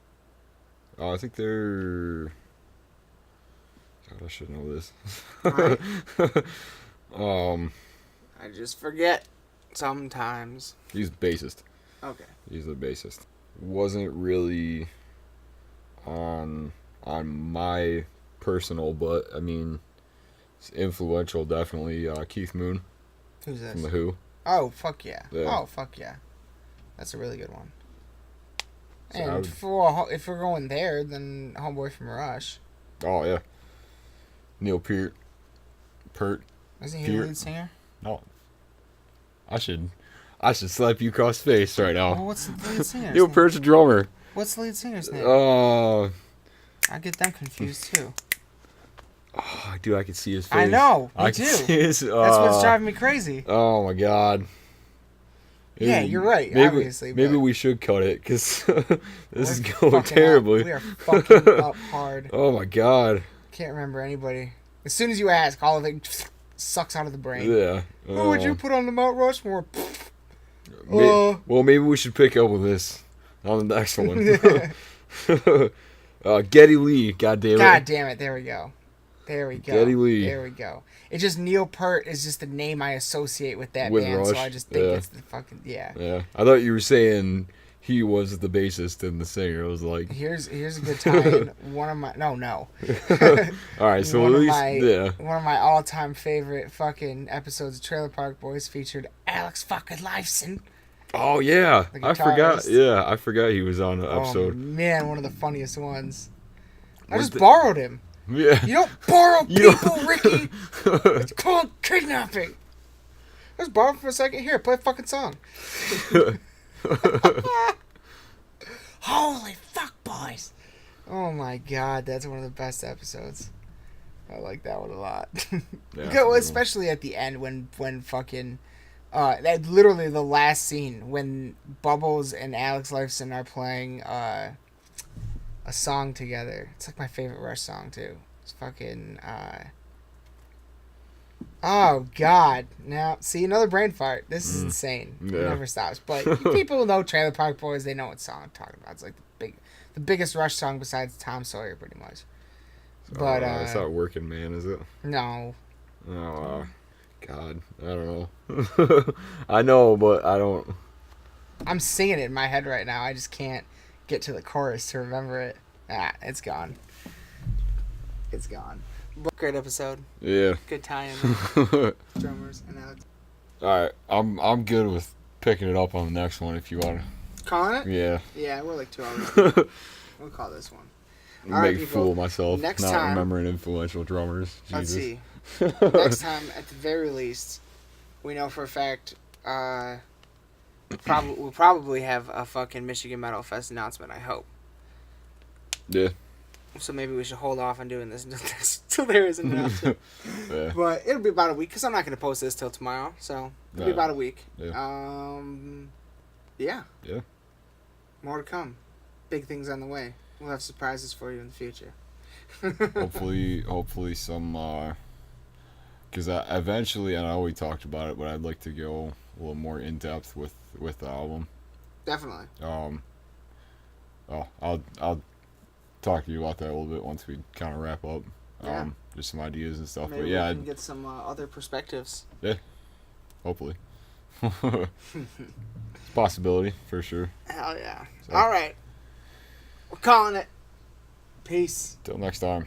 I think they're. God, I should know this. Right. I just forget sometimes. He's bassist. Okay. He's the bassist. Wasn't really on my personal, but I mean, it's influential, definitely. Keith Moon. Who's this? From The Who. Oh, fuck yeah. Yeah. Oh, fuck yeah. That's a really good one. So And if we're going there, then Homeboy from Rush. Oh, yeah. Neil Peart. Isn't he the lead singer? No. I should slap you across the face right now. Well, what's the lead singer's Neil name? Peart's a drummer. What's the lead singer's name? I get them confused, too. Oh, dude, I can see his face. I know. Me I too. can see his. That's what's driving me crazy. Oh my god. Yeah, you're right. Maybe, Obviously, maybe we should cut it because this is going terribly. We are fucking up hard. Oh my god. Can't remember anybody. As soon as you ask, all of it sucks out of the brain. Yeah. Who would you put on the Mount Rushmore? Well, maybe we should pick up with this on the next one. Geddy Lee. God damn it. God damn it. There we go. There we go. Geddy Lee. There we go. It's just Neil Peart is just the name I associate with that With band, Rush? so I just think Yeah. it's the fucking Yeah. I thought you were saying he was the bassist and the singer. I was like, Here's a good tie-in. One of my no. all right. So one at of least my one of my all-time favorite fucking episodes of Trailer Park Boys featured Alex fucking Lifeson. Oh yeah, The I forgot. guitarist. Yeah, I forgot he was on the Oh episode. man, one of the funniest ones. I Was just the- borrowed him. Yeah. You don't borrow You people, don't- Ricky. It's called kidnapping. I just borrowed him for a second. Here, play a fucking song. Holy fuck, boys! Oh my god, that's one of the best episodes. I like that one a lot. Yeah, Especially at the end when fucking that literally the last scene when Bubbles and Alex Lifeson are playing a song together. It's like my favorite Rush song too. It's fucking oh god. Now see another brain fart. This is insane. It Yeah. never stops. But people know Trailer Park Boys, they know what song I'm talking about. It's like the biggest Rush song besides Tom Sawyer pretty much. But it's not Working Man, is it? no. Oh, God, I don't know. I know, but I don't. I'm singing it in my head right now. I just can't get to the chorus to remember it. Ah, it's gone. It's gone. Great episode. Yeah. Good tie-in. Drummers and Alex. All right, I'm good with picking it up on the next one if you want Calling it? to. Yeah. Yeah, we're like 2 hours. We'll call this one. All right, Make a people. fool of myself. Next not time- remembering influential drummers. Let's Jesus. see. Next time, at the very least, we know for a fact we'll probably have a fucking Michigan Metal Fest announcement, I hope. Yeah. So maybe we should hold off on doing this until there is an announcement. Yeah. But it'll be about a week, because I'm not going to post this till tomorrow. So it'll be No. about a week. Yeah. Yeah. Yeah. More to come. Big things on the way. We'll have surprises for you in the future. Hopefully some. Because eventually, and I know we talked about it, but I'd like to go a little more in depth with the album. Definitely. I'll talk to you about that a little bit once we kind of wrap up. Yeah. Just some ideas and stuff. Maybe but yeah, we can get some other perspectives. hopefully. It's a possibility for sure. Hell yeah. So- All right. We're calling it. Peace. Till next time.